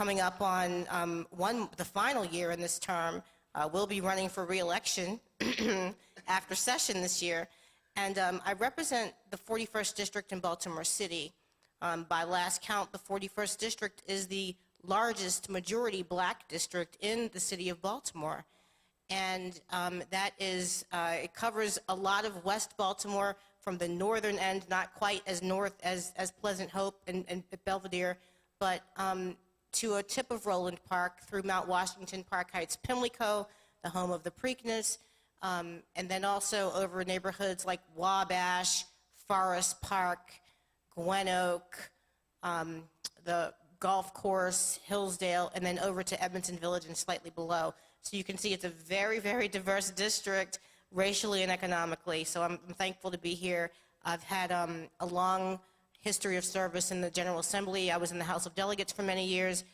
coming up on the final year in this term. Will be running for re-election after session this year. And I represent the 41st District in Baltimore City. By last count, the 41st District is the largest majority black district in the city of Baltimore. And that is, it covers a lot of West Baltimore from the northern end, not quite as north as Pleasant Hope and Belvedere, but to a tip of Roland Park through Mount Washington, Park Heights, Pimlico, the home of the Preakness, and then also over neighborhoods like Wabash, Forest Park, Gwen Oak, the golf course, Hillsdale, and then over to Edmonton Village and slightly below. So you can see it's a very, very diverse district, racially and economically. So I'm thankful to be here. I've had a long history of service in the General Assembly. I was in the House of Delegates for many years.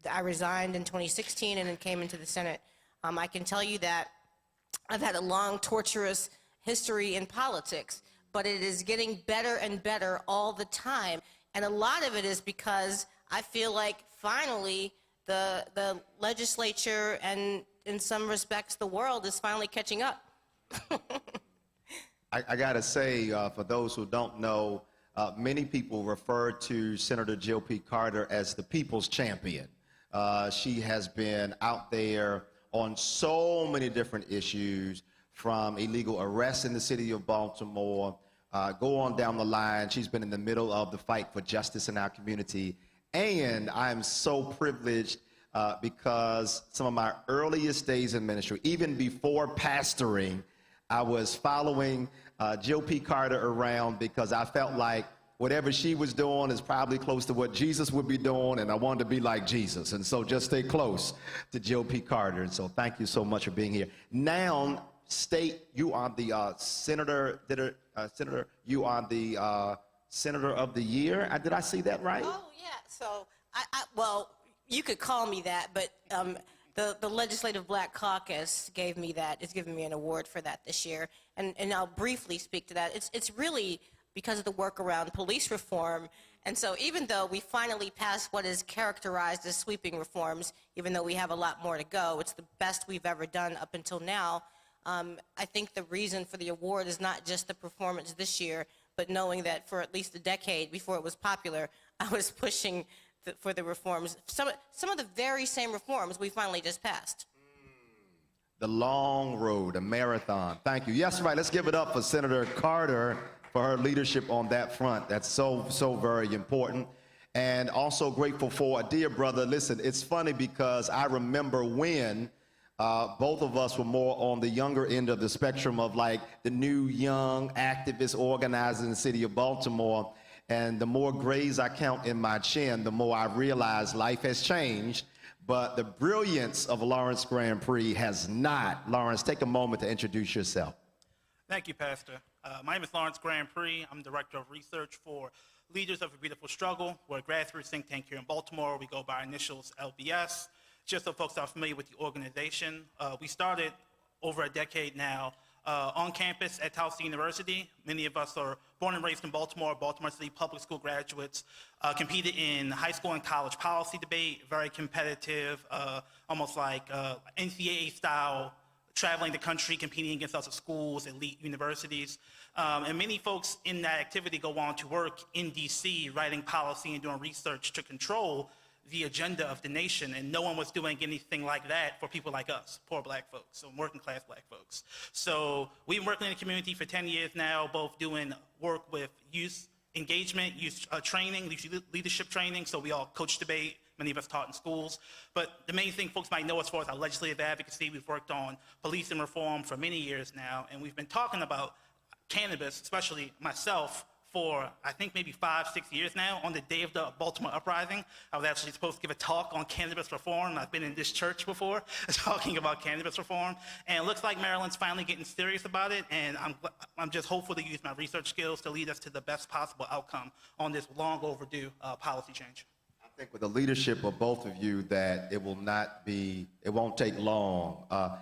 I resigned in 2016 and then came into the Senate. I can tell you that I've had a long, torturous history in politics, but it is getting better and better all the time. And a lot of it is because I feel like finally the legislature and in some respects the world is finally catching up. I gotta say, for those who don't know, many people refer to Senator Jill P. Carter as the people's champion. She has been out there on so many different issues, from illegal arrests in the city of Baltimore, go on down the line. She's been in the middle of the fight for justice in our community. And I'm so privileged because some of my earliest days in ministry, even before pastoring, I was following Jill P. Carter around because I felt like whatever she was doing is probably close to what Jesus would be doing, and I wanted to be like Jesus. And so just stay close to Jill P. Carter. And so thank you so much for being here. Now, State, you are the Senator, you are the Senator of the Year. Did I see that right? Oh, yeah. So, well, you could call me that, but the Legislative Black Caucus gave me that. It's given me an award for that this year. And I'll briefly speak to that. It's really because of the work around police reform. And so even though we finally passed what is characterized as sweeping reforms, even though we have a lot more to go, it's the best we've ever done up until now. I think the reason for the award is not just the performance this year, but knowing that for at least a decade before it was popular, I was pushing for the reforms. Some of the very same reforms we finally just passed. The long road, a marathon. Thank you. Yes, right. Let's give it up for Senator Carter for her leadership on that front. That's so very important. And also grateful for a dear brother. Listen, it's funny because I remember when both of us were more on the younger end of the spectrum of like the new young activist organizers in the city of Baltimore. And the more grays I count in my chin, the more I realize life has changed. But the brilliance of Lawrence Grandpre has not. Lawrence, take a moment to introduce yourself. Thank you, Pastor. My name is Lawrence Grandpre. I'm Director of Research for Leaders of a Beautiful Struggle. We're a grassroots think tank here in Baltimore. We go by our initials LBS. Just so folks are familiar with the organization, we started over a decade now on campus at Towson University. Many of us are born and raised in Baltimore, Baltimore City public school graduates, competed in high school and college policy debate, very competitive, almost like NCAA style, traveling the country, competing against other schools, elite universities. And many folks in that activity go on to work in DC, writing policy and doing research to control the agenda of the nation, and no one was doing anything like that for people like us, poor black folks, so working class black folks. So we've been working in the community for 10 years now, both doing work with youth engagement, youth training, leadership training, so we all coach debate, many of us taught in schools. But the main thing folks might know as far as our legislative advocacy, we've worked on policing reform for many years now, and we've been talking about cannabis, especially myself, for I think maybe 5-6 years now. On the day of the Baltimore uprising, I was actually supposed to give a talk on cannabis reform. I've been in this church before talking about cannabis reform, and it looks like Maryland's finally getting serious about it, and I'm just hopeful to use my research skills to lead us to the best possible outcome on this long overdue policy change. I think with the leadership of both of you that it won't take long. I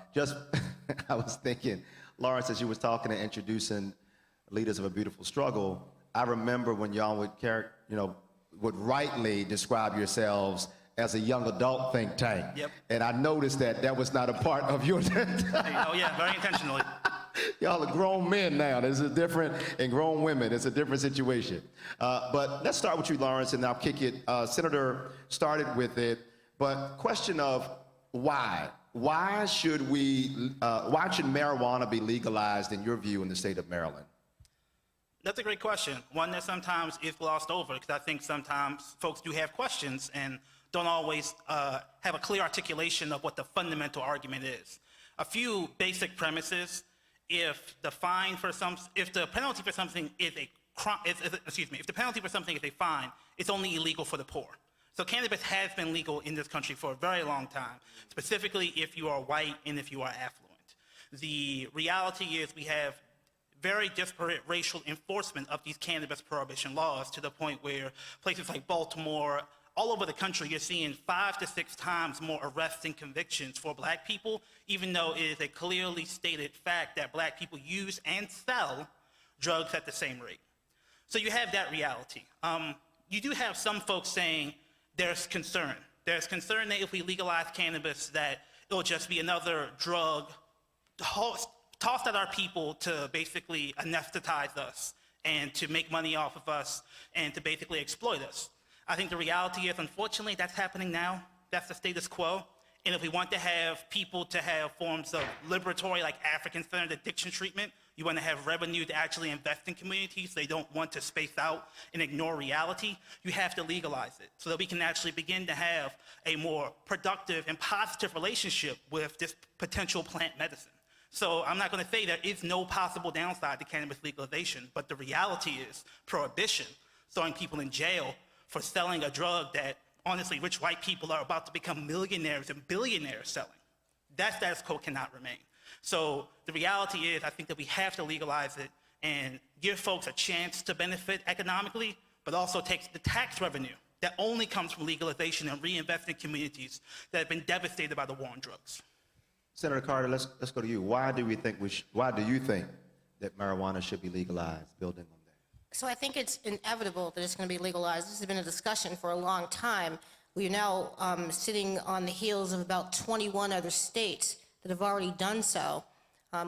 was thinking, Lawrence, as you was talking and introducing Leaders of a Beautiful Struggle, I remember when y'all would rightly describe yourselves as a young adult think tank. Yep. And I noticed that that was not a part of your. Oh yeah, very intentionally. Y'all are grown men now. This is different, and grown women. It's a different situation. But let's start with you, Lawrence, and I'll kick it. Senator started with it, but question of why? Why should marijuana be legalized in your view in the state of Maryland? That's a great question. One that sometimes is glossed over because I think sometimes folks do have questions and don't always have a clear articulation of what the fundamental argument is. A few basic premises. If the penalty for something is a crime, if the penalty for something is a fine, it's only illegal for the poor. So cannabis has been legal in this country for a very long time, specifically if you are white and if you are affluent. The reality is we have very disparate racial enforcement of these cannabis prohibition laws to the point where places like Baltimore, all over the country, you're seeing 5 to 6 times more arrests and convictions for black people, even though it is a clearly stated fact that black people use and sell drugs at the same rate. So you have that reality. You do have some folks saying there's concern. There's concern that if we legalize cannabis, that it'll just be another drug tossed at our people to basically anesthetize us and to make money off of us and to basically exploit us. I think the reality is, unfortunately, that's happening now. That's the status quo. And if we want to have people to have forms of liberatory, like African-centered addiction treatment, you want to have revenue to actually invest in communities. They don't want to space out and ignore reality. You have to legalize it so that we can actually begin to have a more productive and positive relationship with this potential plant medicine. So I'm not going to say there is no possible downside to cannabis legalization, but the reality is prohibition, throwing people in jail for selling a drug that, honestly, rich white people are about to become millionaires and billionaires selling. That status quo cannot remain. So the reality is, I think that we have to legalize it and give folks a chance to benefit economically, but also take the tax revenue that only comes from legalization and reinvest in communities that have been devastated by the war on drugs. Senator Carter, let's go to you. Why do you think that marijuana should be legalized? Building on that. So I think it's inevitable that it's going to be legalized. This has been a discussion for a long time. We're now sitting on the heels of about 21 other states that have already done so.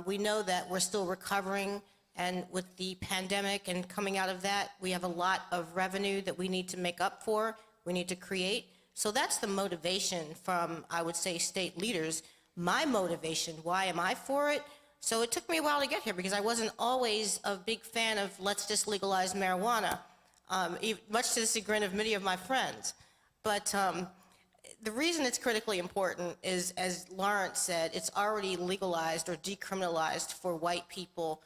We know that we're still recovering, and with the pandemic and coming out of that, we have a lot of revenue that we need to make up for, we need to create. So that's the motivation from, I would say, state leaders. My motivation, why am I for it? So it took me a while to get here because I wasn't always a big fan of let's just legalize marijuana, much to the chagrin of many of my friends. But the reason it's critically important is, as Lawrence said, it's already legalized or decriminalized for white people.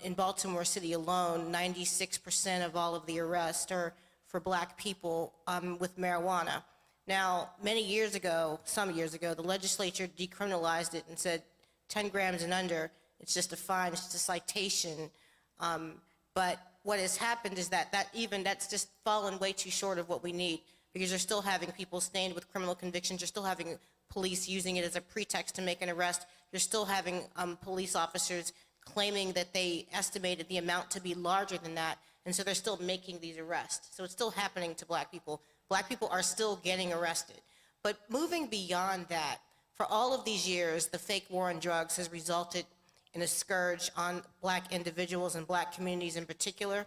In Baltimore City alone, 96% of all of the arrests are for black people with marijuana. Now, some years ago, the legislature decriminalized it and said 10 grams and under, it's just a fine, it's just a citation. But what has happened is that's just fallen way too short of what we need, because you're still having people stained with criminal convictions, you're still having police using it as a pretext to make an arrest, you're still having police officers claiming that they estimated the amount to be larger than that, and so they're still making these arrests. So it's still happening to black people. Black people are still getting arrested. But moving beyond that, for all of these years, the fake war on drugs has resulted in a scourge on black individuals and black communities in particular,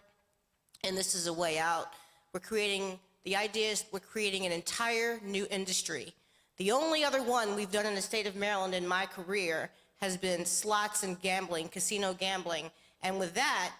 and this is a way out. We're creating an entire new industry. The only other one we've done in the state of Maryland in my career has been slots and gambling, casino gambling, and with that,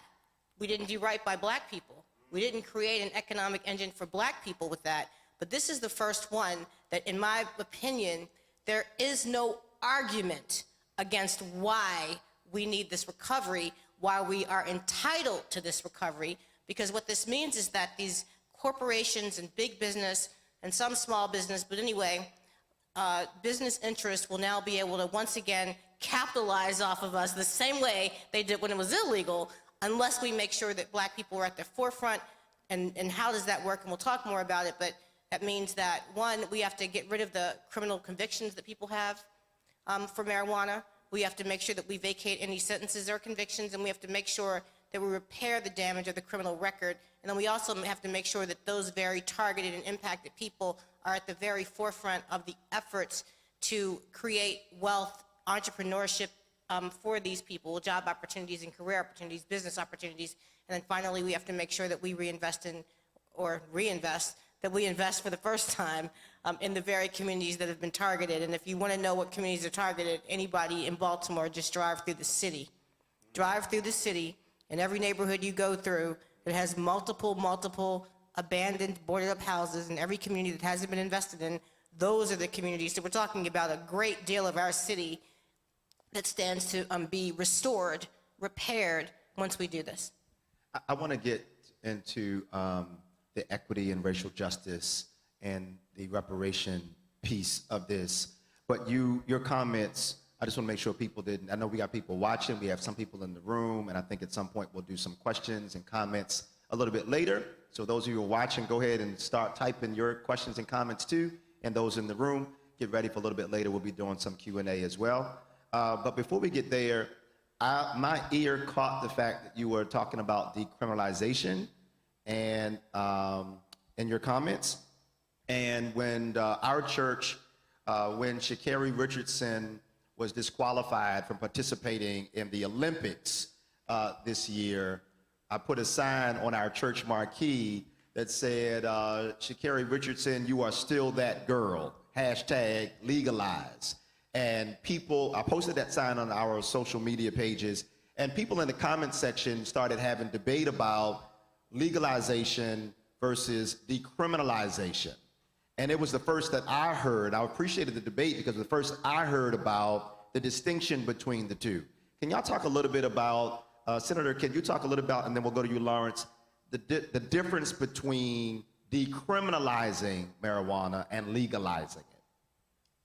we didn't do right by black people. We didn't create an economic engine for black people with that, but this is the first one that, in my opinion, there is no argument against why we need this recovery, why we are entitled to this recovery, because what this means is that these corporations and big business and some small business, but anyway, business interests will now be able to once again capitalize off of us the same way they did when it was illegal, unless we make sure that black people are at the forefront. And how does that work? And we'll talk more about it, but that means that, one, we have to get rid of the criminal convictions that people have for marijuana. We have to make sure that we vacate any sentences or convictions, and we have to make sure that we repair the damage of the criminal record. And then we also have to make sure that those very targeted and impacted people are at the very forefront of the efforts to create wealth, entrepreneurship for these people, job opportunities and career opportunities, business opportunities. And then finally, we have to make sure that we reinvest that we invest for the first time in the very communities that have been targeted. And if you want to know what communities are targeted, anybody in Baltimore, just drive through the city. Drive through the city, and every neighborhood you go through that has multiple abandoned, boarded up houses, and every community that hasn't been invested in, those are the communities. So we're talking about a great deal of our city that stands to be restored, repaired once we do this. I want to get into the equity and racial justice and the reparation piece of this. But your comments, I just want to make sure people didn't, I know we got people watching, we have some people in the room, and I think at some point we'll do some questions and comments a little bit later. So those of you who are watching, go ahead and start typing your questions and comments too. And those in the room, get ready for a little bit later. We'll be doing some Q&A as well. But before we get there, my ear caught the fact that you were talking about decriminalization and in your comments. And when our church, when Sha'Carri Richardson was disqualified from participating in the Olympics this year, I put a sign on our church marquee that said, Sha'Carri Richardson, you are still that girl, hashtag legalize. And people, I posted that sign on our social media pages, and people in the comment section started having debate about legalization versus decriminalization. And it was the first that I heard. I appreciated the debate because it was the first I heard about the distinction between the two. Can y'all talk a little bit about, Senator, can you talk a little about, and then we'll go to you, Lawrence, the difference between decriminalizing marijuana and legalizing it?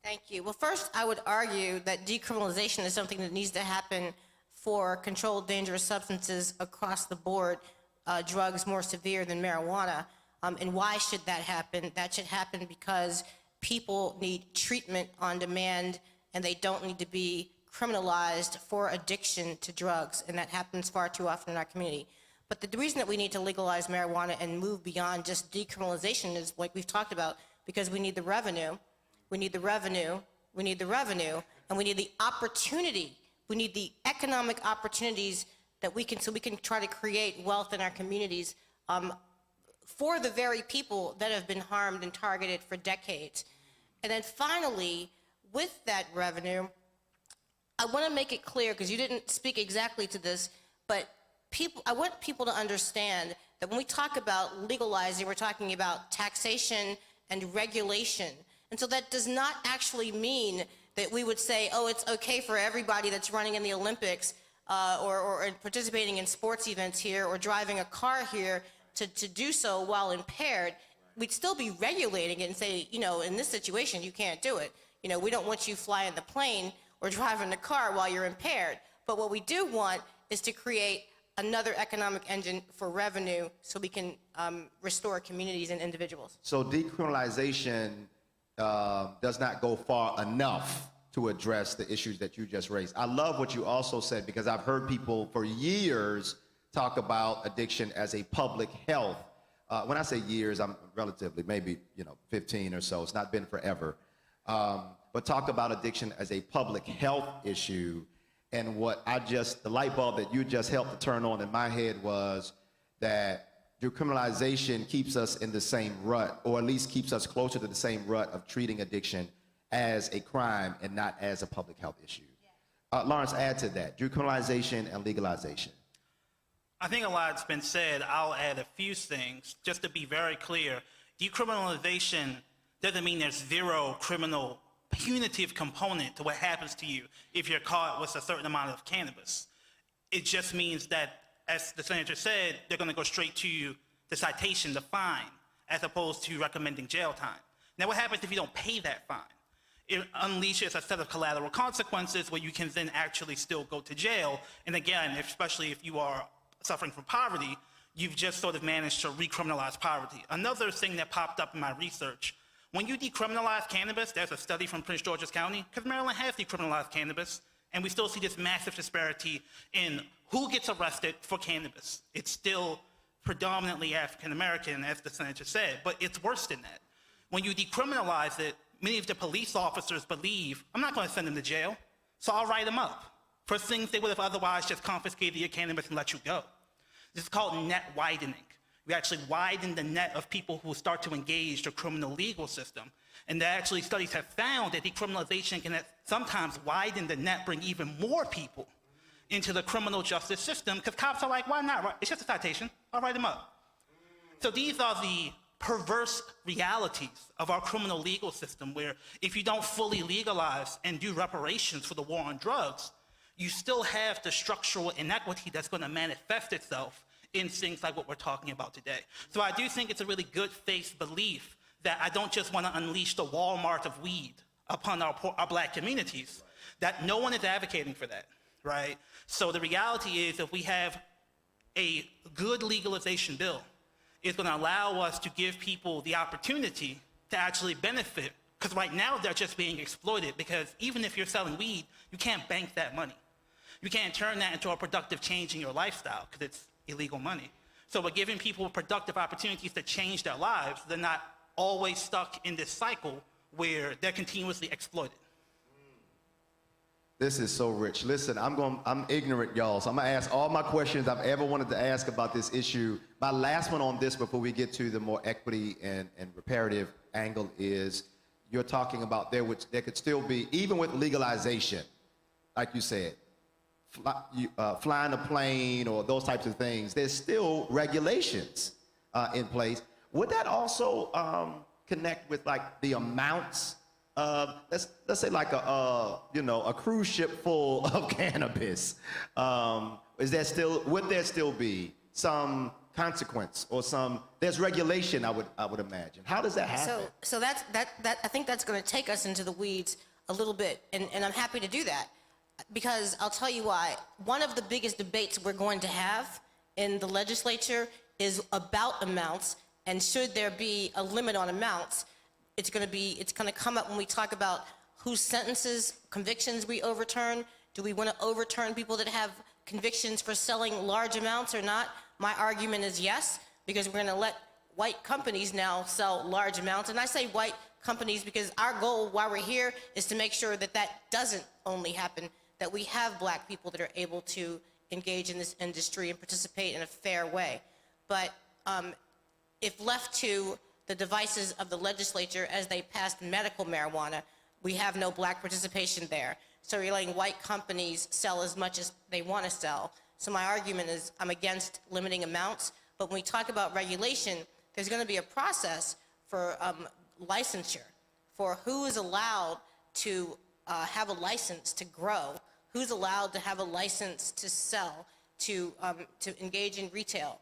Thank you. Well, first, I would argue that decriminalization is something that needs to happen for controlled dangerous substances across the board, drugs more severe than marijuana. And why should that happen? That should happen because people need treatment on demand, and they don't need to be criminalized for addiction to drugs, and that happens far too often in our community. But the reason that we need to legalize marijuana and move beyond just decriminalization is, like we've talked about, because we need the revenue. We need the revenue, we need the revenue, and we need the opportunity. We need the economic opportunities that we can, so we can try to create wealth in our communities for the very people that have been harmed and targeted for decades. And then finally, with that revenue, I want to make it clear, because you didn't speak exactly to this, but I want people to understand that when we talk about legalizing, we're talking about taxation and regulation. And so that does not actually mean that we would say, oh, it's okay for everybody that's running in the Olympics or participating in sports events here or driving a car here to do so while impaired. We'd still be regulating it and say, you know, in this situation, you can't do it. You know, we don't want you flying the plane or driving the car while you're impaired. But what we do want is to create another economic engine for revenue so we can restore communities and individuals. So decriminalization does not go far enough to address the issues that you just raised. I love what you also said, because I've heard people for years talk about addiction as a public health. When I say years, I'm relatively, maybe 15 or so. It's not been forever. But talk about addiction as a public health issue. And what the light bulb that you just helped to turn on in my head was that decriminalization keeps us in the same rut, or at least keeps us closer to the same rut of treating addiction as a crime and not as a public health issue. Lawrence, add to that, decriminalization and legalization. I think a lot's been said. I'll add a few things. Just to be very clear, decriminalization doesn't mean there's zero criminal punitive component to what happens to you if you're caught with a certain amount of cannabis. It just means that, as the senator said, they're going to go straight to the citation, the fine, as opposed to recommending jail time. Now, what happens if you don't pay that fine? It unleashes a set of collateral consequences where you can then actually still go to jail. And again, especially if you are suffering from poverty, you've just sort of managed to recriminalize poverty. Another thing that popped up in my research, when you decriminalize cannabis, there's a study from Prince George's County, because Maryland has decriminalized cannabis, and we still see this massive disparity in who gets arrested for cannabis. It's still predominantly African American, as the senator said, but it's worse than that. When you decriminalize it, many of the police officers believe, I'm not going to send them to jail, so I'll write them up for things they would have otherwise just confiscated your cannabis and let you go. This is called net widening. We actually widen the net of people who start to engage the criminal legal system. And actually studies have found that decriminalization can sometimes widen the net, bring even more people into the criminal justice system, because cops are like, why not? It's just a citation. I'll write them up. So these are the perverse realities of our criminal legal system, where if you don't fully legalize and do reparations for the war on drugs, you still have the structural inequity that's going to manifest itself in things like what we're talking about today. So I do think it's a really good faith belief that I don't just want to unleash the Walmart of weed upon our black communities, that no one is advocating for that, right? So the reality is, if we have a good legalization bill, it's going to allow us to give people the opportunity to actually benefit, because right now they're just being exploited, because even if you're selling weed, you can't bank that money. You can't turn that into a productive change in your lifestyle, because it's illegal money. So we're giving people productive opportunities to change their lives. They're not always stuck in this cycle where they're continuously exploited. This is so rich. Listen, I'm ignorant, y'all, so I'm gonna ask all my questions I've ever wanted to ask about this issue. My last one on this before we get to the more equity and reparative angle is, you're talking about there could still be, even with legalization, like you said, flying a plane or those types of things, there's still regulations in place. Would that also connect with like the amounts of, let's say like a cruise ship full of cannabis? Would there still be some consequence or there's regulation, I would imagine. How does that happen? So that I think that's going to take us into the weeds a little bit, and I'm happy to do that, because I'll tell you why. One of the biggest debates we're going to have in the legislature is about amounts, and should there be a limit on amounts. It's going to come up when we talk about whose sentences, convictions we overturn. Do we want to overturn people that have convictions for selling large amounts or not? My argument is yes, because we're going to let white companies now sell large amounts. And I say white companies because our goal while we're here is to make sure that that doesn't only happen, that we have black people that are able to engage in this industry and participate in a fair way. But if left to the devices of the legislature as they passed medical marijuana, we have no black participation there. So we're letting white companies sell as much as they want to sell. So my argument is I'm against limiting amounts, but when we talk about regulation, there's going to be a process for licensure, for who is allowed to have a license to grow, who's allowed to have a license to sell, to engage in retail.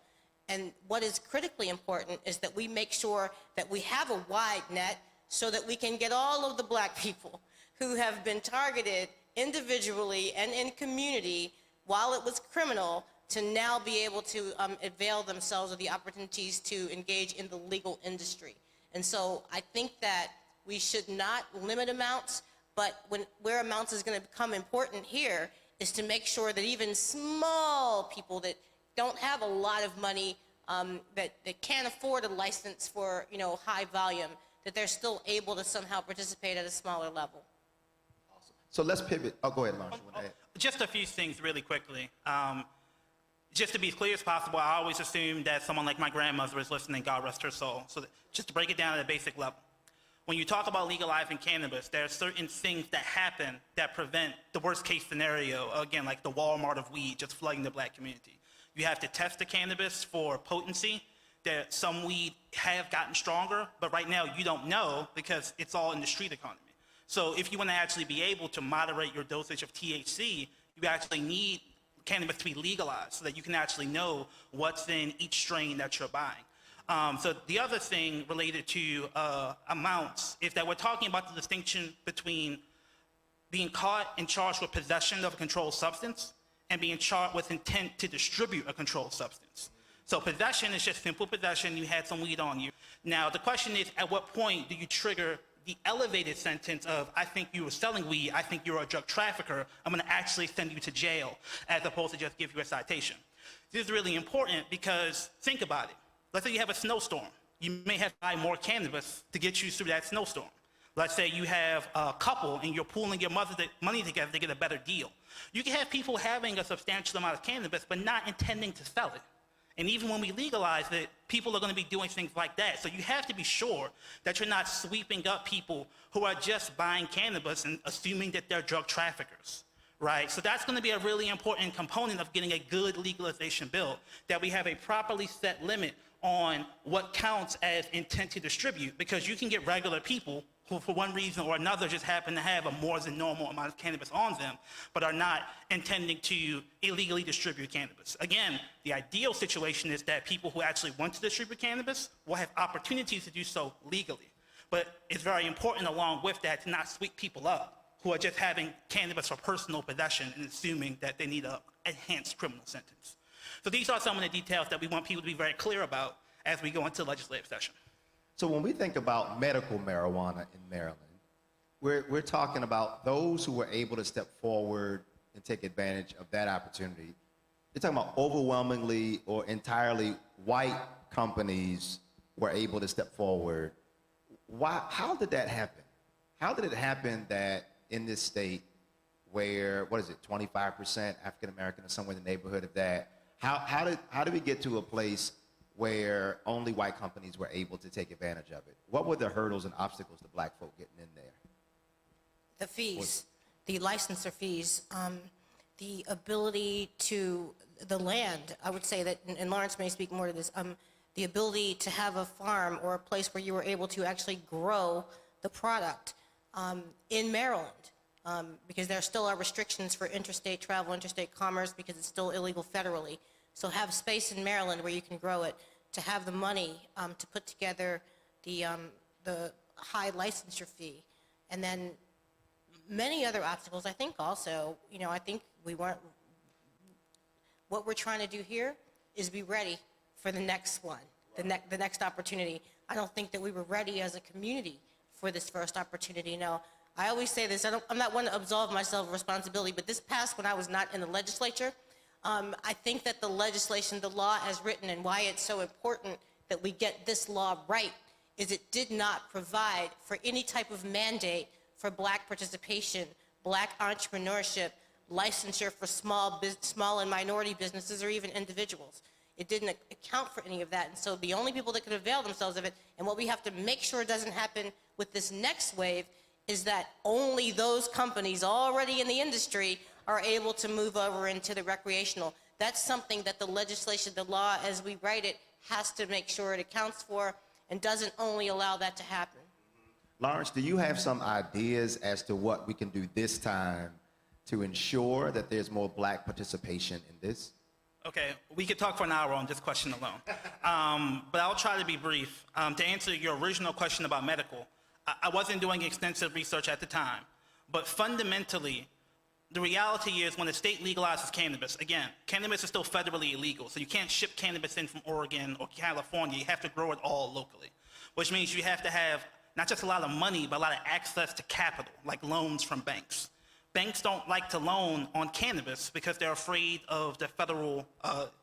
And what is critically important is that we make sure that we have a wide net so that we can get all of the black people who have been targeted individually and in community while it was criminal to now be able to avail themselves of the opportunities to engage in the legal industry. And so I think that we should not limit amounts, but where amounts is going to become important here is to make sure that even small people that don't have a lot of money, that can't afford a license for high volume, that they're still able to somehow participate at a smaller level. Awesome. So let's pivot. Oh, go ahead, Marshall. Just a few things really quickly. Just to be as clear as possible, I always assume that someone like my grandmother is listening, God rest her soul. So just to break it down at a basic level. When you talk about legalizing cannabis, there are certain things that happen that prevent the worst case scenario, again, like the Walmart of weed just flooding the black community. You have to test the cannabis for potency. Some weed have gotten stronger, but right now you don't know because it's all in the street economy. So if you want to actually be able to moderate your dosage of THC, you actually need cannabis to be legalized so that you can actually know what's in each strain that you're buying. So the other thing related to amounts is that we're talking about the distinction between being caught and charged with possession of a controlled substance and being charged with intent to distribute a controlled substance. So possession is just simple possession. You had some weed on you. Now the question is, at what point do you trigger the elevated sentence of, I think you were selling weed, I think you're a drug trafficker, I'm going to actually send you to jail, as opposed to just give you a citation. This is really important because think about it. Let's say you have a snowstorm you may have to buy more cannabis to get you through that snowstorm. Let's say you have a couple and you're pooling your money together to get a better deal. You can have people having a substantial amount of cannabis but not intending to sell it. And even when we legalize it, people are going to be doing things like that. So you have to be sure that you're not sweeping up people who are just buying cannabis and assuming that they're drug traffickers, right? So that's going to be a really important component of getting a good legalization bill, that we have a properly set limit on what counts as intent to distribute, because you can get regular people who for one reason or another just happen to have a more than normal amount of cannabis on them, but are not intending to illegally distribute cannabis. Again, the ideal situation is that people who actually want to distribute cannabis will have opportunities to do so legally. But it's very important along with that to not sweep people up who are just having cannabis for personal possession and assuming that they need an enhanced criminal sentence. So these are some of the details that we want people to be very clear about as we go into the legislative session. So when we think about medical marijuana in Maryland, we're talking about those who were able to step forward and take advantage of that opportunity. You're talking about overwhelmingly or entirely white companies were able to step forward. Why? How did that happen? How did it happen that in this state where, 25% African American or somewhere in the neighborhood of that, how did we get to a place where only white companies were able to take advantage of it? What were the hurdles and obstacles to black folk getting in there? The fees, the licensor fees, the ability to, the land, I would say that, and Lawrence may speak more to this, the ability to have a farm or a place where you were able to actually grow the product in Maryland, because there still are restrictions for interstate travel, interstate commerce, because it's still illegal federally. So have space in Maryland where you can grow it, to have the money to put together the high licensure fee, and then many other obstacles. I think also, I think what we're trying to do here is be ready for the next one, the next opportunity. I don't think that we were ready as a community for this first opportunity. Now, I always say this, I'm not one to absolve myself of responsibility, but this passed when I was not in the legislature. I think that the legislation, the law as written, and why it's so important that we get this law right, is it did not provide for any type of mandate for black participation, black entrepreneurship, licensure for small and minority businesses or even individuals. It didn't account for any of that, and so the only people that could avail themselves of it, and what we have to make sure doesn't happen with this next wave, is that only those companies already in the industry are able to move over into the recreational. That's something that the legislation, the law as we write it, has to make sure it accounts for and doesn't only allow that to happen. Lawrence, do you have some ideas as to what we can do this time to ensure that there's more black participation in this? Okay, we could talk for an hour on this question alone. But I'll try to be brief. To answer your original question about medical, I wasn't doing extensive research at the time, but fundamentally, the reality is when the state legalizes cannabis, again, cannabis is still federally illegal, so you can't ship cannabis in from Oregon or California. You have to grow it all locally, which means you have to have not just a lot of money, but a lot of access to capital, like loans from banks. Banks don't like to loan on cannabis because they're afraid of the federal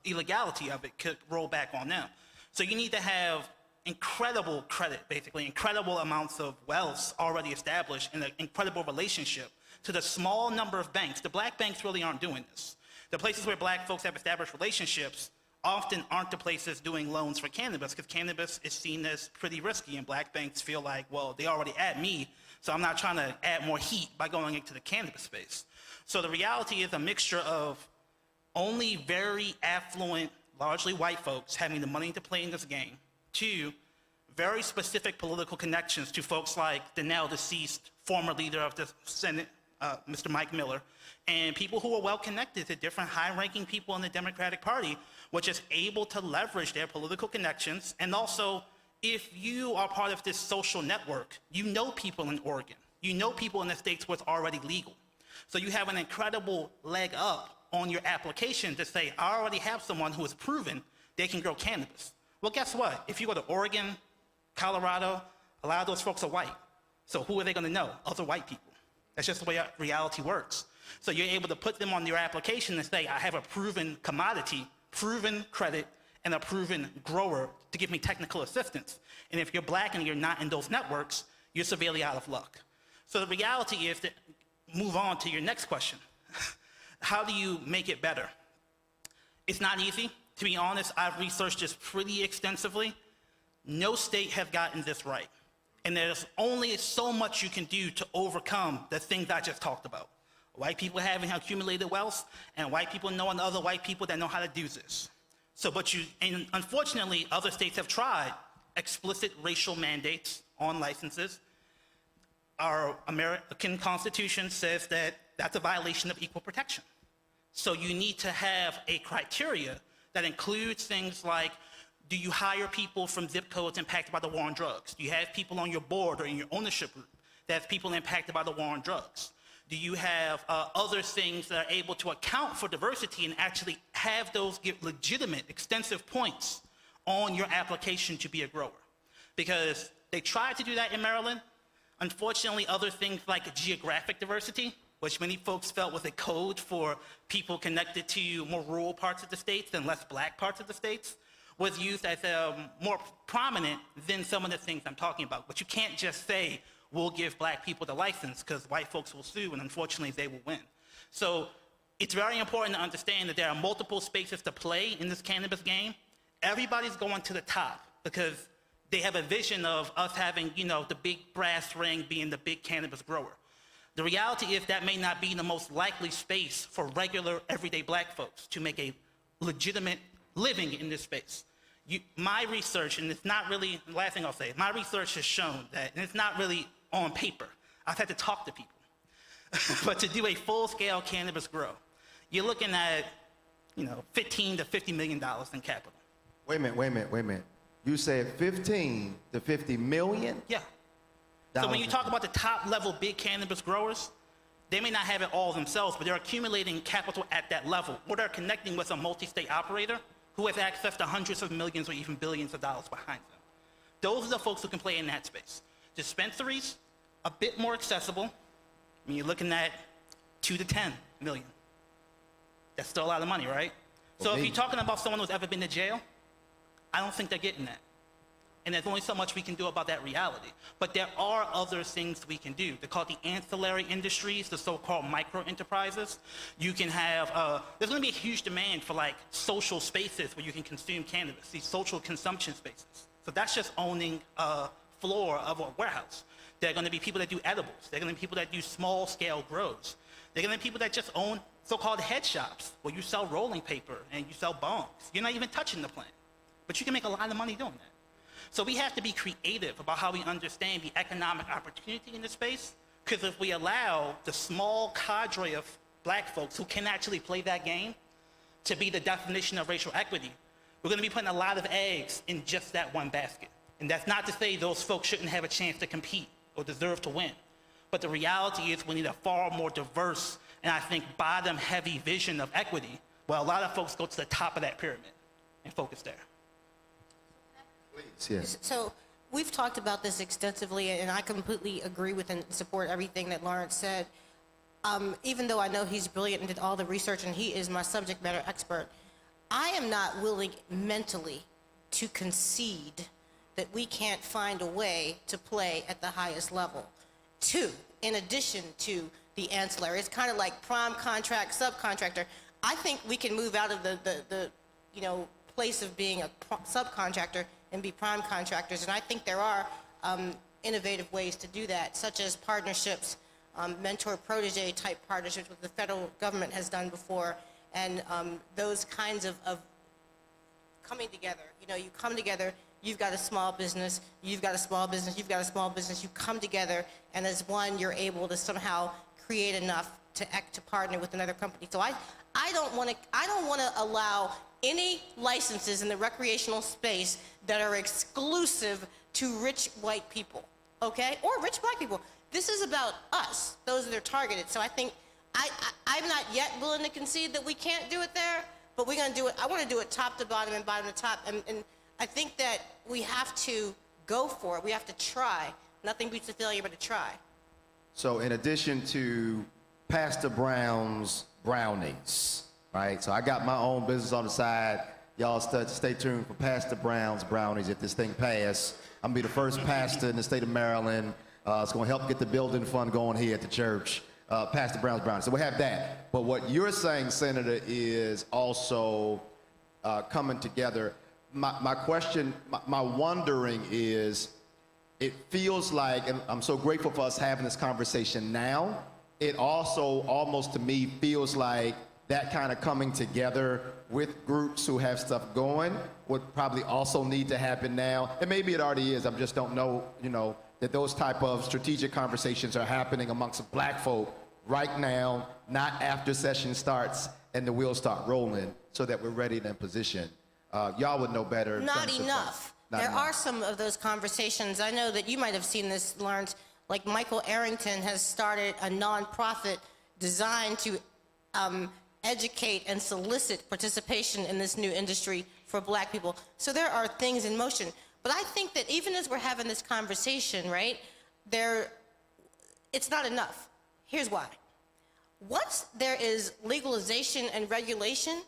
illegality of it could roll back on them. So you need to have incredible credit, basically, incredible amounts of wealth already established and an incredible relationship to the small number of banks. The black banks really aren't doing this. The places where black folks have established relationships often aren't the places doing loans for cannabis, because cannabis is seen as pretty risky, and black banks feel like, well, they already at me, so I'm not trying to add more heat by going into the cannabis space. So the reality is a mixture of only very affluent, largely white folks having the money to play in this game, to very specific political connections to folks like the now deceased former leader of the Senate, Mr. Mike Miller, and people who are well connected to different high-ranking people in the Democratic Party, which is able to leverage their political connections. And also, if you are part of this social network, you know people in Oregon, you know people in the states where it's already legal. So you have an incredible leg up on your application to say, I already have someone who has proven they can grow cannabis. Well, guess what? If you go to Oregon, Colorado, a lot of those folks are white. So who are they going to know? Other white people. That's just the way reality works. So you're able to put them on your application and say, I have a proven commodity, proven credit, and a proven grower to give me technical assistance. And if you're black and you're not in those networks, you're severely out of luck. So the reality is that, move on to your next question. How do you make it better? It's not easy. To be honest, I've researched this pretty extensively. No state has gotten this right. And there's only so much you can do to overcome the things I just talked about. White people having accumulated wealth, and white people knowing other white people that know how to do this. And unfortunately, other states have tried explicit racial mandates on licenses. Our American Constitution says that that's a violation of equal protection. So you need to have a criteria that includes things like, do you hire people from zip codes impacted by the war on drugs? Do you have people on your board or in your ownership group that's people impacted by the war on drugs? Do you have other things that are able to account for diversity and actually have those give legitimate, extensive points on your application to be a grower? Because they tried to do that in Maryland. Unfortunately, other things like geographic diversity, which many folks felt was a code for people connected to more rural parts of the states than less black parts of the states, was used as more prominent than some of the things I'm talking about. But you can't just say, we'll give black people the license because white folks will sue, and unfortunately they will win. So it's very important to understand that there are multiple spaces to play in this cannabis game. Everybody's going to the top because they have a vision of us having, the big brass ring being the big cannabis grower. The reality is that may not be the most likely space for regular, everyday black folks to make a legitimate living in this space. My research, and it's not really, the last thing I'll say, my research has shown that, and it's not really on paper, I've had to talk to people, but to do a full-scale cannabis grow, you're looking at, $15 to $50 million in capital. Wait a minute. You said 15 to 50 million? Yeah. So when you talk about the top-level big cannabis growers, they may not have it all themselves, but they're accumulating capital at that level, or they're connecting with a multi-state operator who has access to hundreds of millions or even billions of dollars behind them. Those are the folks who can play in that space. Dispensaries, a bit more accessible. I mean, you're looking at 2 to 10 million. That's still a lot of money, right? So if you're talking about someone who's ever been to jail, I don't think they're getting that. And there's only so much we can do about that reality. But there are other things we can do. They're called the ancillary industries, the so-called micro-enterprises. You can have, there's gonna be a huge demand for social spaces where you can consume cannabis, these social consumption spaces. So that's just owning a floor of a warehouse. There are gonna be people that do edibles. There are gonna be people that do small-scale grows. There are gonna be people that just own so-called head shops where you sell rolling paper and you sell bongs. You're not even touching the plant, but you can make a lot of money doing that. So we have to be creative about how we understand the economic opportunity in this space, because if we allow the small cadre of black folks who can actually play that game to be the definition of racial equity, we're gonna be putting a lot of eggs in just that one basket. And that's not to say those folks shouldn't have a chance to compete or deserve to win. But the reality is we need a far more diverse and I think bottom-heavy vision of equity, where a lot of folks go to the top of that pyramid and focus there. Yes. So we've talked about this extensively, and I completely agree with and support everything that Lawrence said. Even though I know he's brilliant and did all the research and he is my subject matter expert, I am not willing mentally to concede that we can't find a way to play at the highest level. Two, in addition to the ancillary, it's kind of like prime contract, subcontractor. I think we can move out of the place of being a subcontractor and be prime contractors. And I think there are innovative ways to do that, such as partnerships, mentor-protege type partnerships, which the federal government has done before, and those kinds of coming together. You come together, you've got a small business, you've got a small business, you've got a small business, you come together, and as one, you're able to somehow create enough to partner with another company. So I don't want to allow any licenses in the recreational space that are exclusive to rich white people, okay? Or rich black people. This is about us, those that are targeted. So I think I'm not yet willing to concede that we can't do it there, but we're gonna do it. I wanna do it top to bottom and bottom to top. And I think that we have to go for it. We have to try. Nothing beats a failure but a try. So in addition to Pastor Brown's brownies, right? So I got my own business on the side. Y'all stay tuned for Pastor Brown's brownies if this thing passes. I'm gonna be the first pastor in the state of Maryland. It's gonna help get the building fund going here at the church. Pastor Brown's brownies. So we have that. But what you're saying, Senator, is also coming together. My question, my wondering is, it feels like, and I'm so grateful for us having this conversation now, it also almost to me feels like that kind of coming together with groups who have stuff going would probably also need to happen now. And maybe it already is, I just don't know, that those type of strategic conversations are happening amongst black folk right now, not after session starts and the wheels start rolling, so that we're ready and in position. Y'all would know better. Not enough. There are some of those conversations. I know that you might have seen this, Lawrence. Like Michael Arrington has started a nonprofit designed to educate and solicit participation in this new industry for black people. So there are things in motion. But I think that even as we're having this conversation, right, it's not enough. Here's why. Once there is legalization and regulation,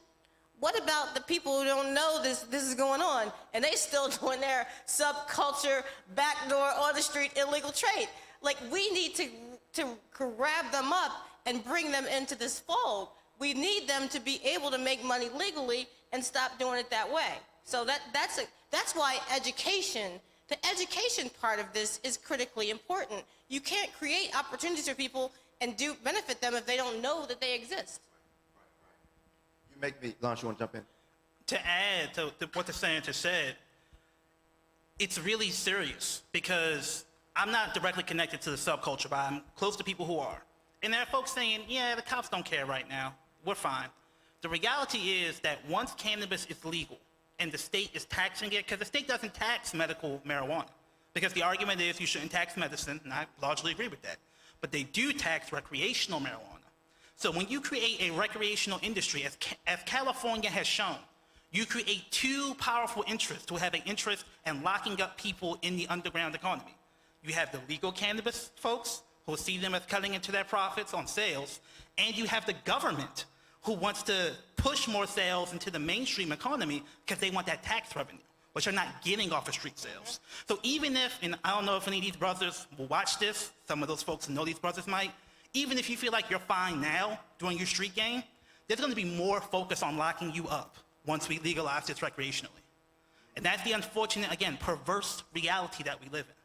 what about the people who don't know this is going on and they still doing their subculture, backdoor, on the street illegal trade? Like, we need to grab them up and bring them into this fold. We need them to be able to make money legally and stop doing it that way. So that's why education, the education part of this is critically important. You can't create opportunities for people and benefit them if they don't know that they exist. You make me, Lawrence, you want to jump in? To add to what the senator said, it's really serious because I'm not directly connected to the subculture, but I'm close to people who are. And there are folks saying, yeah, the cops don't care right now. We're fine. The reality is that once cannabis is legal and the state is taxing it, because the state doesn't tax medical marijuana, because the argument is you shouldn't tax medicine, and I largely agree with that. But they do tax recreational marijuana. So when you create a recreational industry, as California has shown, you create two powerful interests who have an interest in locking up people in the underground economy. You have the legal cannabis folks who see them as cutting into their profits on sales, and you have the government who wants to push more sales into the mainstream economy because they want that tax revenue, which are not getting off of street sales. So even if, and I don't know if any of these brothers will watch this, some of those folks who know these brothers might, even if you feel like you're fine now doing your street game, there's going to be more focus on locking you up once we legalize this recreationally. And that's the unfortunate, again, perverse reality that we live in.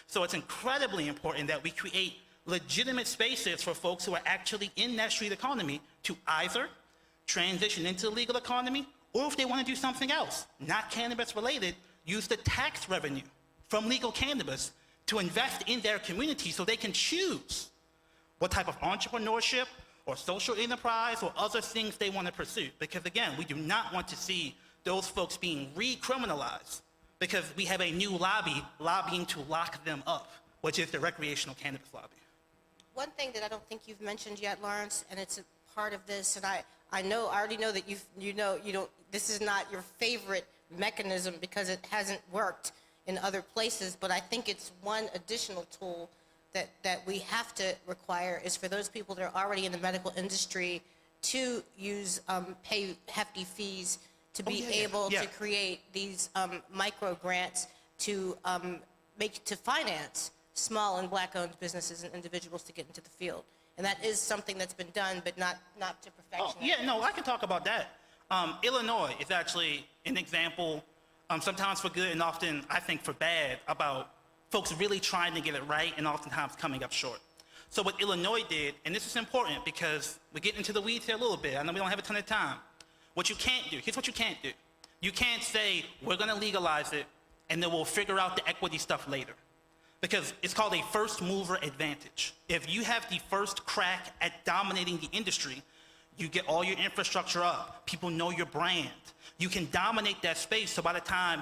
So it's incredibly important that we create legitimate spaces for folks who are actually in that street economy to either transition into the legal economy, or if they want to do something else, not cannabis related, use the tax revenue from legal cannabis to invest in their community so they can choose what type of entrepreneurship or social enterprise or other things they want to pursue. Because again, we do not want to see those folks being recriminalized because we have a new lobby lobbying to lock them up, which is the recreational cannabis lobby. One thing that I don't think you've mentioned yet, Lawrence, and it's a part of this, and I already know that this is not your favorite mechanism because it hasn't worked in other places, but I think it's one additional tool that we have to require is for those people that are already in the medical industry to pay hefty fees to be able to create these micro grants to finance small and black-owned businesses and individuals to get into the field. And that is something that's been done, but not to perfection. Oh, yeah, no, I can talk about that. Illinois is actually an example, sometimes for good and often, I think, for bad, about folks really trying to get it right and oftentimes coming up short. So what Illinois did, and this is important because we get into the weeds here a little bit. I know we don't have a ton of time. What you can't do, here's what you can't do. You can't say, we're going to legalize it, and then we'll figure out the equity stuff later. Because it's called a first mover advantage. If you have the first crack at dominating the industry, you get all your infrastructure up. People know your brand. You can dominate that space, so by the time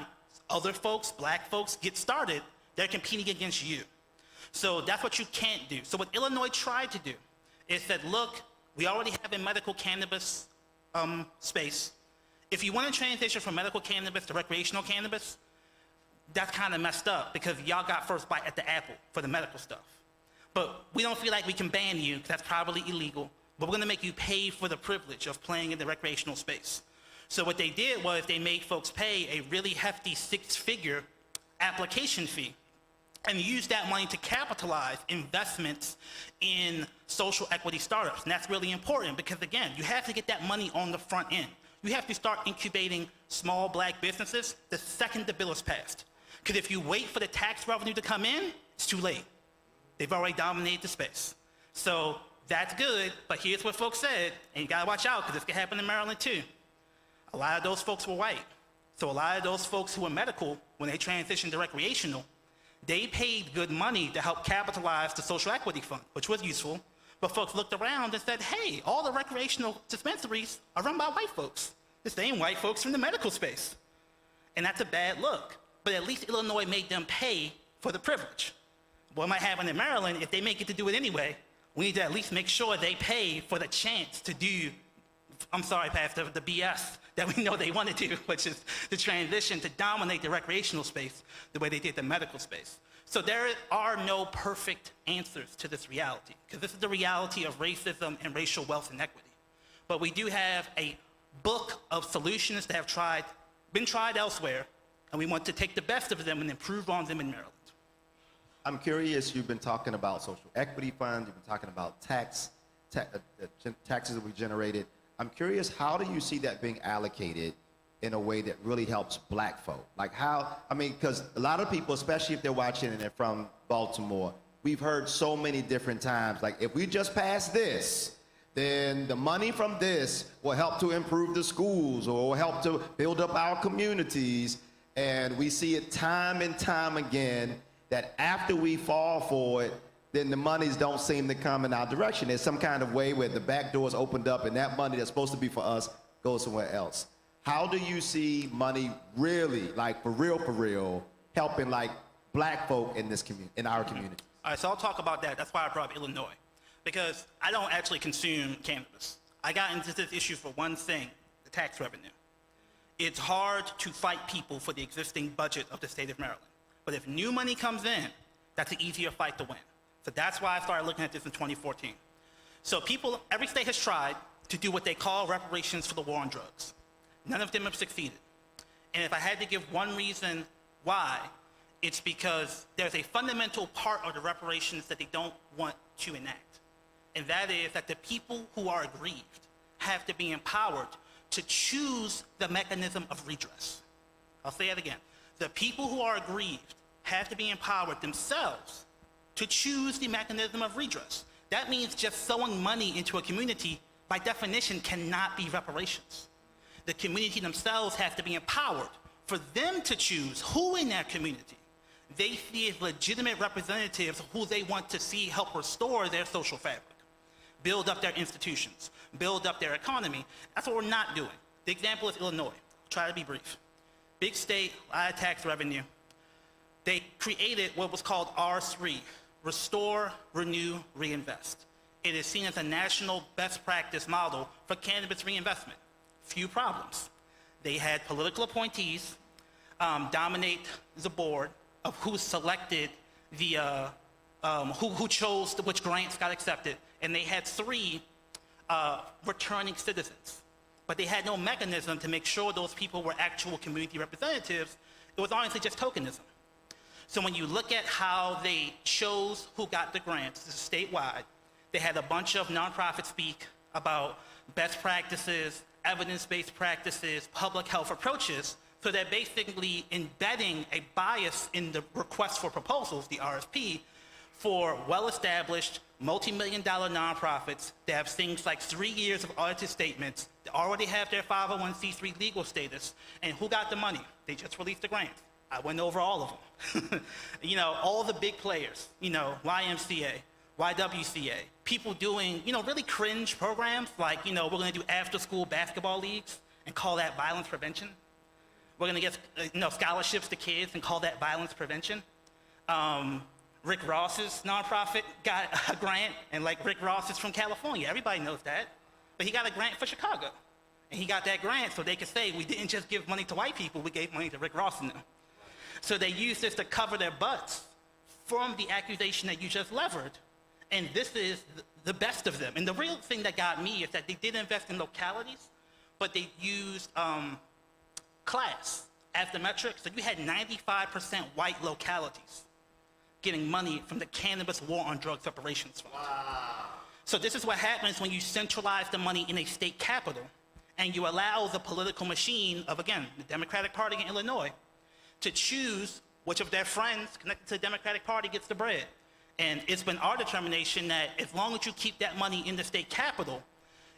other folks, black folks, get started, they're competing against you. So that's what you can't do. So what Illinois tried to do is that, look, we already have a medical cannabis space. If you want to transition from medical cannabis to recreational cannabis, that's kind of messed up because y'all got first bite at the apple for the medical stuff. But we don't feel like we can ban you because that's probably illegal, but we're going to make you pay for the privilege of playing in the recreational space. So what they did was they made folks pay a really hefty six-figure application fee and use that money to capitalize investments in social equity startups. And that's really important because, again, you have to get that money on the front end. You have to start incubating small black businesses the second the bill is passed. Because if you wait for the tax revenue to come in, it's too late. They've already dominated the space. So that's good, but here's what folks said, and you gotta watch out because this could happen in Maryland too. A lot of those folks were white. So a lot of those folks who were medical, when they transitioned to recreational, they paid good money to help capitalize the social equity fund, which was useful. But folks looked around and said, hey, all the recreational dispensaries are run by white folks. The same white folks from the medical space. And that's a bad look. But at least Illinois made them pay for the privilege. What might happen in Maryland, if they make it to do it anyway, we need to at least make sure they pay for the chance to do, I'm sorry, Pastor, the BS that we know they want to do, which is the transition to dominate the recreational space the way they did the medical space. So there are no perfect answers to this reality, because this is the reality of racism and racial wealth inequity. But we do have a book of solutions that have been tried elsewhere, and we want to take the best of them and improve on them in Maryland. I'm curious, you've been talking about social equity funds, you've been talking about taxes that we generated. I'm curious, how do you see that being allocated in a way that really helps black folk? Like how, I mean, because a lot of people, especially if they're watching and they're from Baltimore, we've heard so many different times, like if we just pass this, then the money from this will help to improve the schools or will help to build up our communities. And we see it time and time again that after we fall for it, then the monies don't seem to come in our direction. There's some kind of way where the back door's opened up and that money that's supposed to be for us goes somewhere else. How do you see money really, like for real, helping like black folk in this community, in our community? All right, so I'll talk about that. That's why I brought up Illinois, because I don't actually consume cannabis. I got into this issue for one thing, the tax revenue. It's hard to fight people for the existing budget of the state of Maryland. But if new money comes in, that's an easier fight to win. So that's why I started looking at this in 2014. So every state has tried to do what they call reparations for the war on drugs. None of them have succeeded. And if I had to give one reason why, it's because there's a fundamental part of the reparations that they don't want to enact. And that is that the people who are aggrieved have to be empowered to choose the mechanism of redress. I'll say that again. The people who are aggrieved have to be empowered themselves to choose the mechanism of redress. That means just throwing money into a community, by definition, cannot be reparations. The community themselves has to be empowered for them to choose who in that community they see as legitimate representatives who they want to see help restore their social fabric, build up their institutions, build up their economy. That's what we're not doing. The example is Illinois. Try to be brief. Big state, a lot of tax revenue. They created what was called R3, Restore, Renew, Reinvest. It is seen as a national best practice model for cannabis reinvestment. Few problems. They had political appointees dominate the board of who selected who chose which grants got accepted, and they had 3 returning citizens. But they had no mechanism to make sure those people were actual community representatives. It was honestly just tokenism. So when you look at how they chose who got the grants, this is statewide, they had a bunch of nonprofits speak about best practices, evidence-based practices, public health approaches, so they're basically embedding a bias in the request for proposals, the RFP, for well-established, multi-million-dollar nonprofits that have things like 3 years of audited statements, that already have their 501c3 legal status, and who got the money? They just released the grant. I went over all of them. All the big players, YMCA, YWCA, people doing, really cringe programs like, we're gonna do after-school basketball leagues and call that violence prevention. We're gonna get, scholarships to kids and call that violence prevention. Rick Ross's nonprofit got a grant, and Rick Ross is from California. Everybody knows that. But he got a grant for Chicago. And he got that grant so they could say, we didn't just give money to white people, we gave money to Rick Ross and them. So they used this to cover their butts from the accusation that you just levered. And this is the best of them. And the real thing that got me is that they did invest in localities but they used class as the metric. So you had 95% white localities getting money from the Cannabis War on Drugs Reparations Fund. Wow. So this is what happens when you centralize the money in a state capital and you allow the political machine of, again, the Democratic Party in Illinois to choose which of their friends connected to the Democratic Party gets the bread. And it's been our determination that as long as you keep that money in the state capital,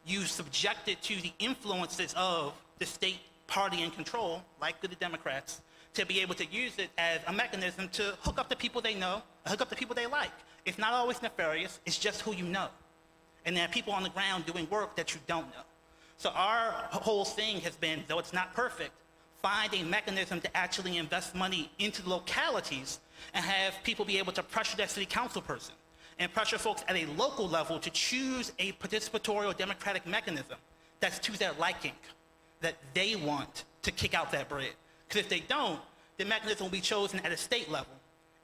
you subject it to the influences of the state party in control, like the Democrats, to be able to use it as a mechanism to hook up the people they know, hook up the people they like. It's not always nefarious, it's just who you know. And there are people on the ground doing work that you don't know. So our whole thing has been, though it's not perfect, find a mechanism to actually invest money into the localities and have people be able to pressure their city council person and pressure folks at a local level to choose a participatory or democratic mechanism that's to their liking, that they want to kick out that bread. Because if they don't, the mechanism will be chosen at a state level.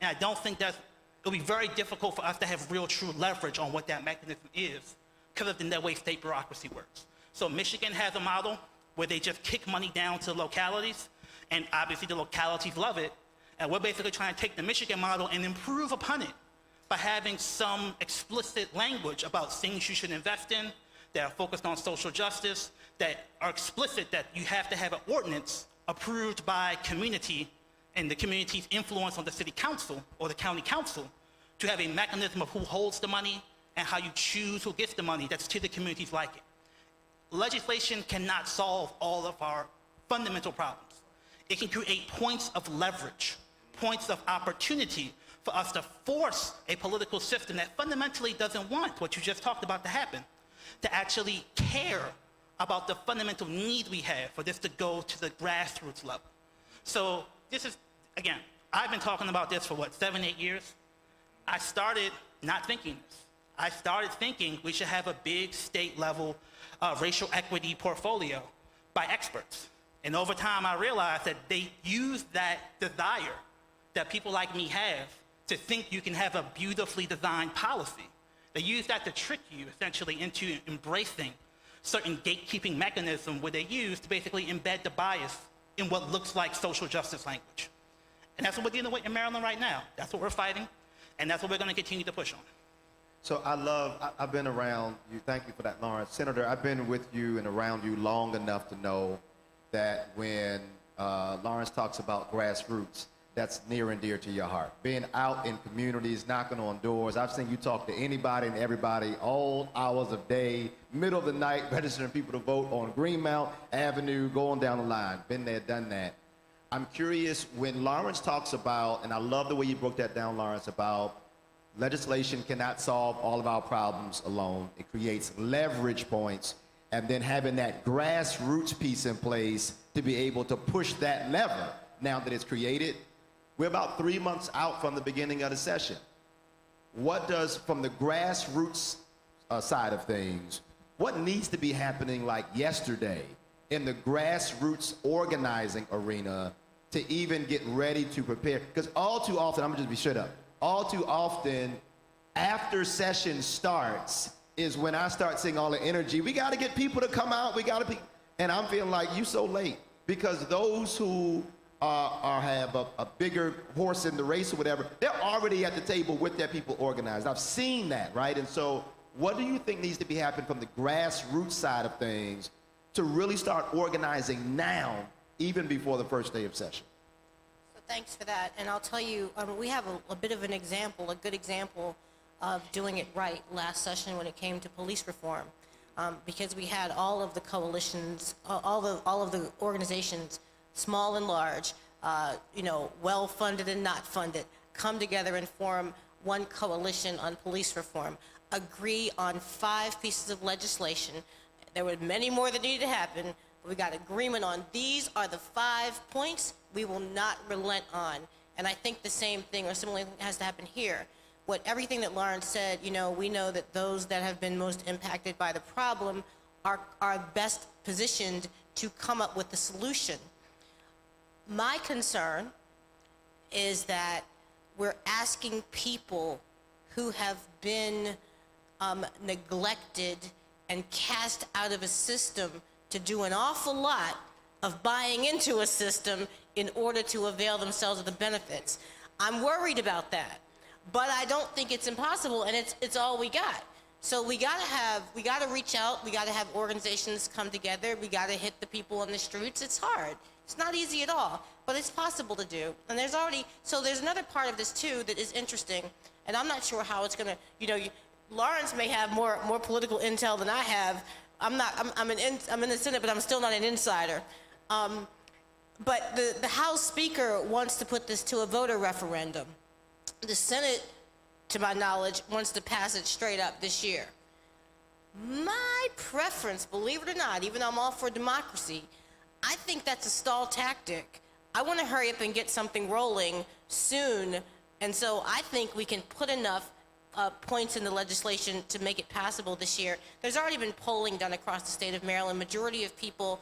And I don't think it'll be very difficult for us to have real true leverage on what that mechanism is because of the way state bureaucracy works. So Michigan has a model where they just kick money down to localities, and obviously the localities love it. And we're basically trying to take the Michigan model and improve upon it by having some explicit language about things you should invest in that are focused on social justice, that are explicit that you have to have an ordinance approved by community and the community's influence on the city council or the county council to have a mechanism of who holds the money and how you choose who gets the money that's to the community's liking. Legislation cannot solve all of our fundamental problems. It can create points of leverage, points of opportunity for us to force a political system that fundamentally doesn't want what you just talked about to happen, to actually care about the fundamental need we have for this to go to the grassroots level. So this is, again, I've been talking about this for 7, 8 years. I started not thinking this. I started thinking we should have a big state level racial equity portfolio by experts. And over time, I realized that they use that desire that people like me have to think you can have a beautifully designed policy. They use that to trick you essentially into embracing certain gatekeeping mechanism where they use to basically embed the bias in what looks like social justice language. And that's what we're dealing with in Maryland right now. That's what we're fighting, and that's what we're going to continue to push on. So I've been around you. Thank you for that, Lawrence. Senator, I've been with you and around you long enough to know that when Lawrence talks about grassroots, that's near and dear to your heart. Being out in communities, knocking on doors. I've seen you talk to anybody and everybody all hours of day, middle of the night, registering people to vote on Greenmount Avenue, going down the line. Been there, done that. I'm curious, when Lawrence talks about, and I love the way you broke that down, Lawrence, about legislation cannot solve all of our problems alone. It creates leverage points, and then having that grassroots piece in place to be able to push that lever now that it's created. We're about 3 months out from the beginning of the session. What does, from the grassroots side of things, what needs to be happening like yesterday in the grassroots organizing arena to even get ready to prepare? Because all too often, I'm gonna just be straight up, all too often, after session starts is when I start seeing all the energy. We gotta get people to come out, and I'm feeling like you so late, because those who have a bigger horse in the race or whatever, they're already at the table with their people organized. I've seen that, right? And so what do you think needs to be happening from the grassroots side of things to really start organizing now, even before the first day of session? So thanks for that. And I'll tell you, we have a bit of an example, a good example of doing it right last session when it came to police reform. Because we had all of the coalitions, all of the organizations, small and large, well-funded and not funded, come together and form one coalition on police reform, agree on 5 pieces of legislation. There were many more that needed to happen, but we got agreement on these are the 5 points we will not relent on. And I think the same thing or similar thing has to happen here. Everything that Lawrence said, we know that those that have been most impacted by the problem are best positioned to come up with the solution. My concern is that we're asking people who have been neglected and cast out of a system to do an awful lot of buying into a system in order to avail themselves of the benefits. I'm worried about that, but I don't think it's impossible, and it's all we got. So we gotta reach out, we gotta have organizations come together, we gotta hit the people on the streets. It's hard. It's not easy at all, but it's possible to do. And there's another part of this too that is interesting, and I'm not sure how it's gonna, Lawrence may have more political intel than I have. I'm in the Senate, but I'm still not an insider. But the House Speaker wants to put this to a voter referendum. The Senate, to my knowledge, wants to pass it straight up this year. My preference, believe it or not, even though I'm all for democracy, I think that's a stall tactic. I want to hurry up and get something rolling soon, and so I think we can put enough points in the legislation to make it passable this year. There's already been polling done across the state of Maryland. Majority of people,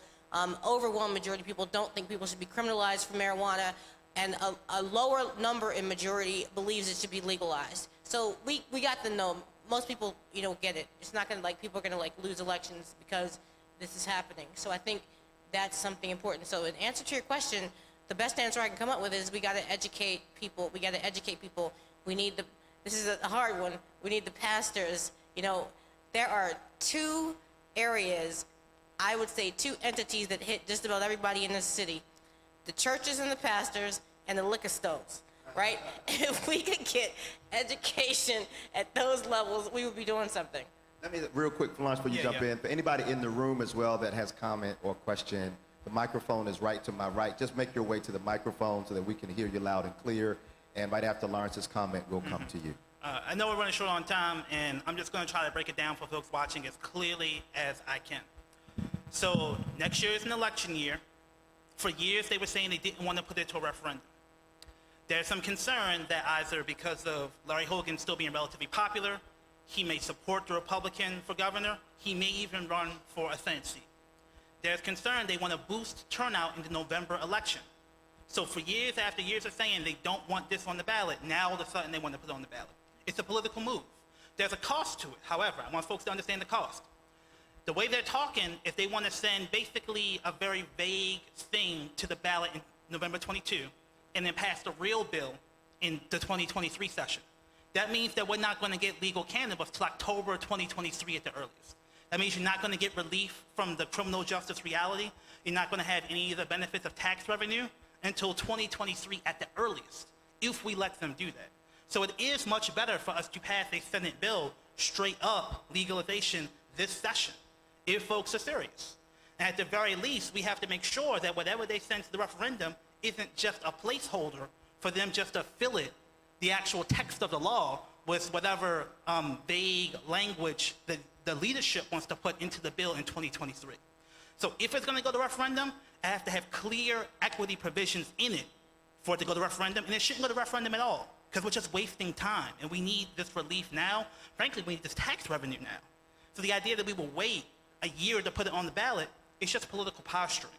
overwhelming majority of people, don't think people should be criminalized for marijuana, and a lower number in majority believes it should be legalized. So we got to know. Most people, get it. It's not going to people are going to lose elections because this is happening. So I think that's something important. So in answer to your question, the best answer I can come up with is we got to educate people. We got to educate people. We need this is a hard one. We need the pastors. There are two areas, I would say two entities that hit just about everybody in this city: the churches and the pastors, and the liquor stores, right? If we could get education at those levels, we would be doing something. Let me, real quick, Florence, before you jump in, for anybody in the room as well that has comment or question, the microphone is right to my right. Just make your way to the microphone so that we can hear you loud and clear. And right after Lawrence's comment, we'll come to you. I know we're running short on time, and I'm just going to try to break it down for folks watching as clearly as I can. So next year is an election year. For years, they were saying they didn't want to put it to a referendum. There's some concern that either because of Larry Hogan still being relatively popular, he may support the Republican for governor, he may even run for a Senate seat. There's concern they want to boost turnout in the November election. So for years after years of saying they don't want this on the ballot, now all of a sudden they want to put it on the ballot. It's a political move. There's a cost to it, however. I want folks to understand the cost. The way they're talking is they want to send basically a very vague thing to the ballot in November 22 and then pass the real bill in the 2023 session. That means that we're not going to get legal cannabis till October 2023 at the earliest. That means you're not going to get relief from the criminal justice reality. You're not going to have any of the benefits of tax revenue until 2023 at the earliest, if we let them do that. So it is much better for us to pass a Senate bill straight up legalization this session, if folks are serious. And at the very least, we have to make sure that whatever they send to the referendum isn't just a placeholder for them just to fill it, the actual text of the law, with whatever vague language that the leadership wants to put into the bill in 2023. So if it's going to go to referendum, it has to have clear equity provisions in it for it to go to referendum, and it shouldn't go to referendum at all, because we're just wasting time, and we need this relief now. Frankly, we need this tax revenue now. So the idea that we will wait a year to put it on the ballot is just political posturing.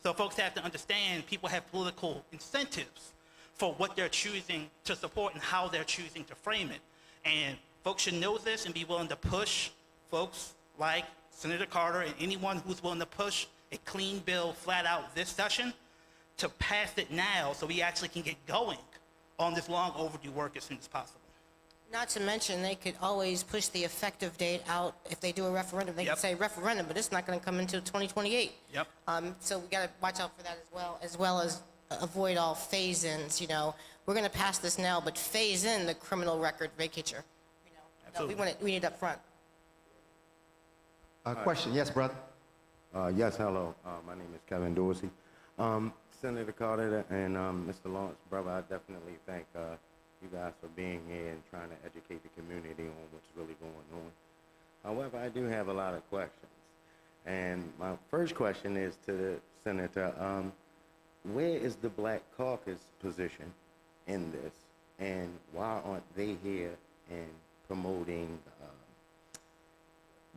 So folks have to understand people have political incentives for what they're choosing to support and how they're choosing to frame it. And folks should know this and be willing to push folks like Senator Carter and anyone who's willing to push a clean bill flat out this session to pass it now so we actually can get going on this long overdue work as soon as possible. Not to mention, they could always push the effective date out if they do a referendum. They Yep. could say referendum, but it's not going to come until 2028. Yep. So we got to watch out for that as well as avoid all phase-ins. We're going to pass this now, but phase in the criminal record vacatur. Absolutely. We need up front. Question, yes, brother. Yes, hello. My name is Kevin Dorsey. Senator Carter and Mr. Lawrence, brother, I definitely thank you guys for being here and trying to educate the community on what's really going on. However, I do have a lot of questions. And my first question is to the Senator, where is the Black Caucus position in this? And why aren't they here and promoting,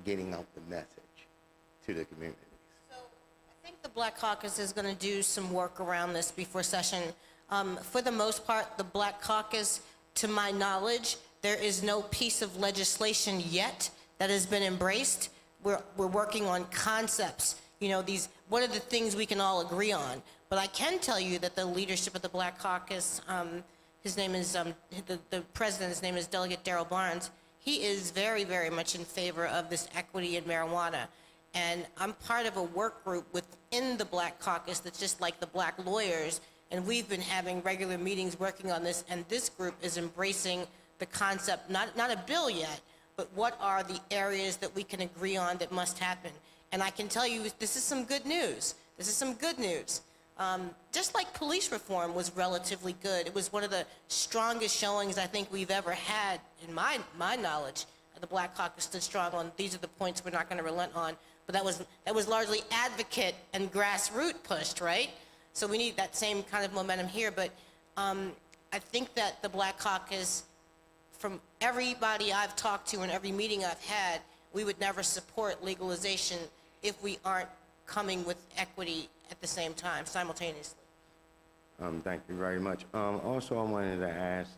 getting out the message to the community? So I think the Black Caucus is going to do some work around this before session. For the most part, the Black Caucus, to my knowledge, there is no piece of legislation yet that has been embraced. We're working on concepts. what are the things we can all agree on? But I can tell you that the leadership of the Black Caucus, his name is, the president, his name is Delegate Darrell Barnes, he is very, very much in favor of this equity in marijuana. And I'm part of a work group within the Black Caucus that's just like the Black lawyers, and we've been having regular meetings working on this, and this group is embracing the concept, not a bill yet, but what are the areas that we can agree on that must happen. And I can tell you, this is some good news. This is some good news. Just like police reform was relatively good. It was one of the strongest showings I think we've ever had, in my knowledge. The Black Caucus stood strong on, these are the points we're not going to relent on. But that was largely advocate and grassroots pushed, right? So we need that same kind of momentum here. But I think that the Black Caucus, from everybody I've talked to and every meeting I've had, we would never support legalization if we aren't coming with equity at the same time, simultaneously. Thank you very much. Also, I wanted to ask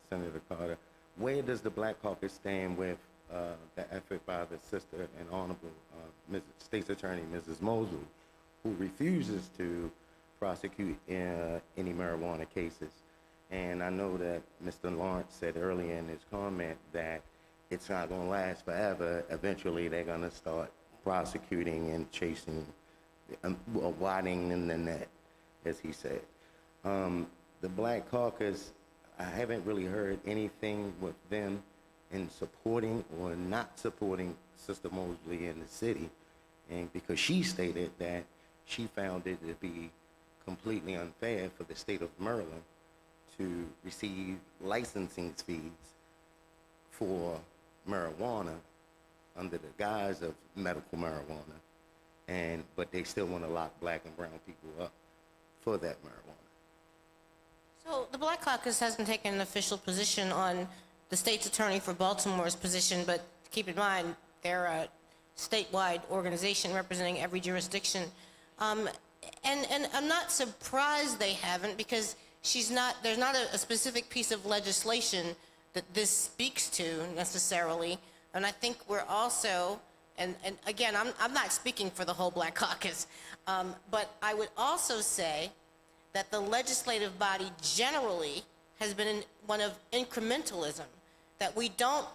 Senator Carter, where does the Black Caucus stand with the effort by the sister and Honorable State's Attorney, Mrs. Mosley, who refuses to prosecute any marijuana cases? And I know that Mr. Lawrence said earlier in his comment that it's not going to last forever. Eventually, they're going to start prosecuting and chasing, widening the net, as he said. The Black Caucus, I haven't really heard anything with them in supporting or not supporting Sister Mosley in the city, and because she stated that she found it to be completely unfair for the state of Maryland to receive licensing fees for marijuana under the guise of medical marijuana, but they still want to lock Black and brown people up for that marijuana. So the Black Caucus hasn't taken an official position on the state's attorney for Baltimore's position, but keep in mind, they're a statewide organization representing every jurisdiction. And I'm not surprised they haven't, because there's not a specific piece of legislation that this speaks to necessarily. And I think we're also, and again, I'm not speaking for the whole Black Caucus, but I would also say that the legislative body generally has been one of incrementalism, that we don't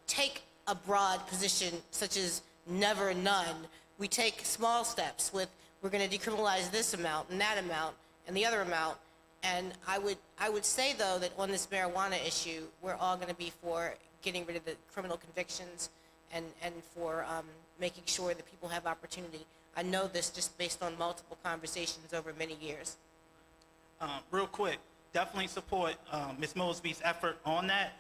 take a broad position such as never none. We take small steps with, we're going to decriminalize this amount and that amount and the other amount. And I would say, though, that on this marijuana issue, we're all going to be for getting rid of the criminal convictions and for making sure that people have opportunity. I know this just based on multiple conversations over many years. Real quick, definitely support Ms. Mosby's effort on that.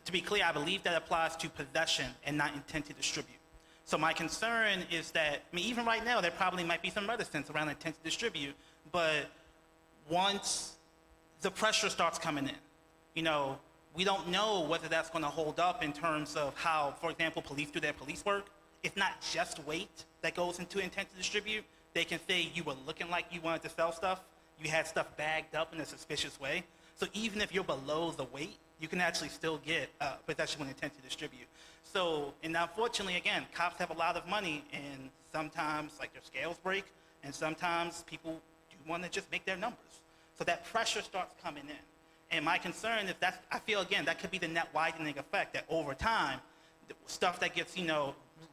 To be clear, I believe that applies to possession and not intent to distribute. So my concern is that, even right now, there probably might be some reticence around intent to distribute, but once the pressure starts coming in, we don't know whether that's going to hold up in terms of how, for example, police do their police work. It's not just weight that goes into intent to distribute. They can say you were looking like you wanted to sell stuff, you had stuff bagged up in a suspicious way. So even if you're below the weight, you can actually still get possession with intent to distribute. So, and unfortunately, again, cops have a lot of money, and sometimes, their scales break, and sometimes people do want to just make their numbers. So that pressure starts coming in. And my concern is that, I feel, again, that could be the net widening effect, that over time, the stuff that gets,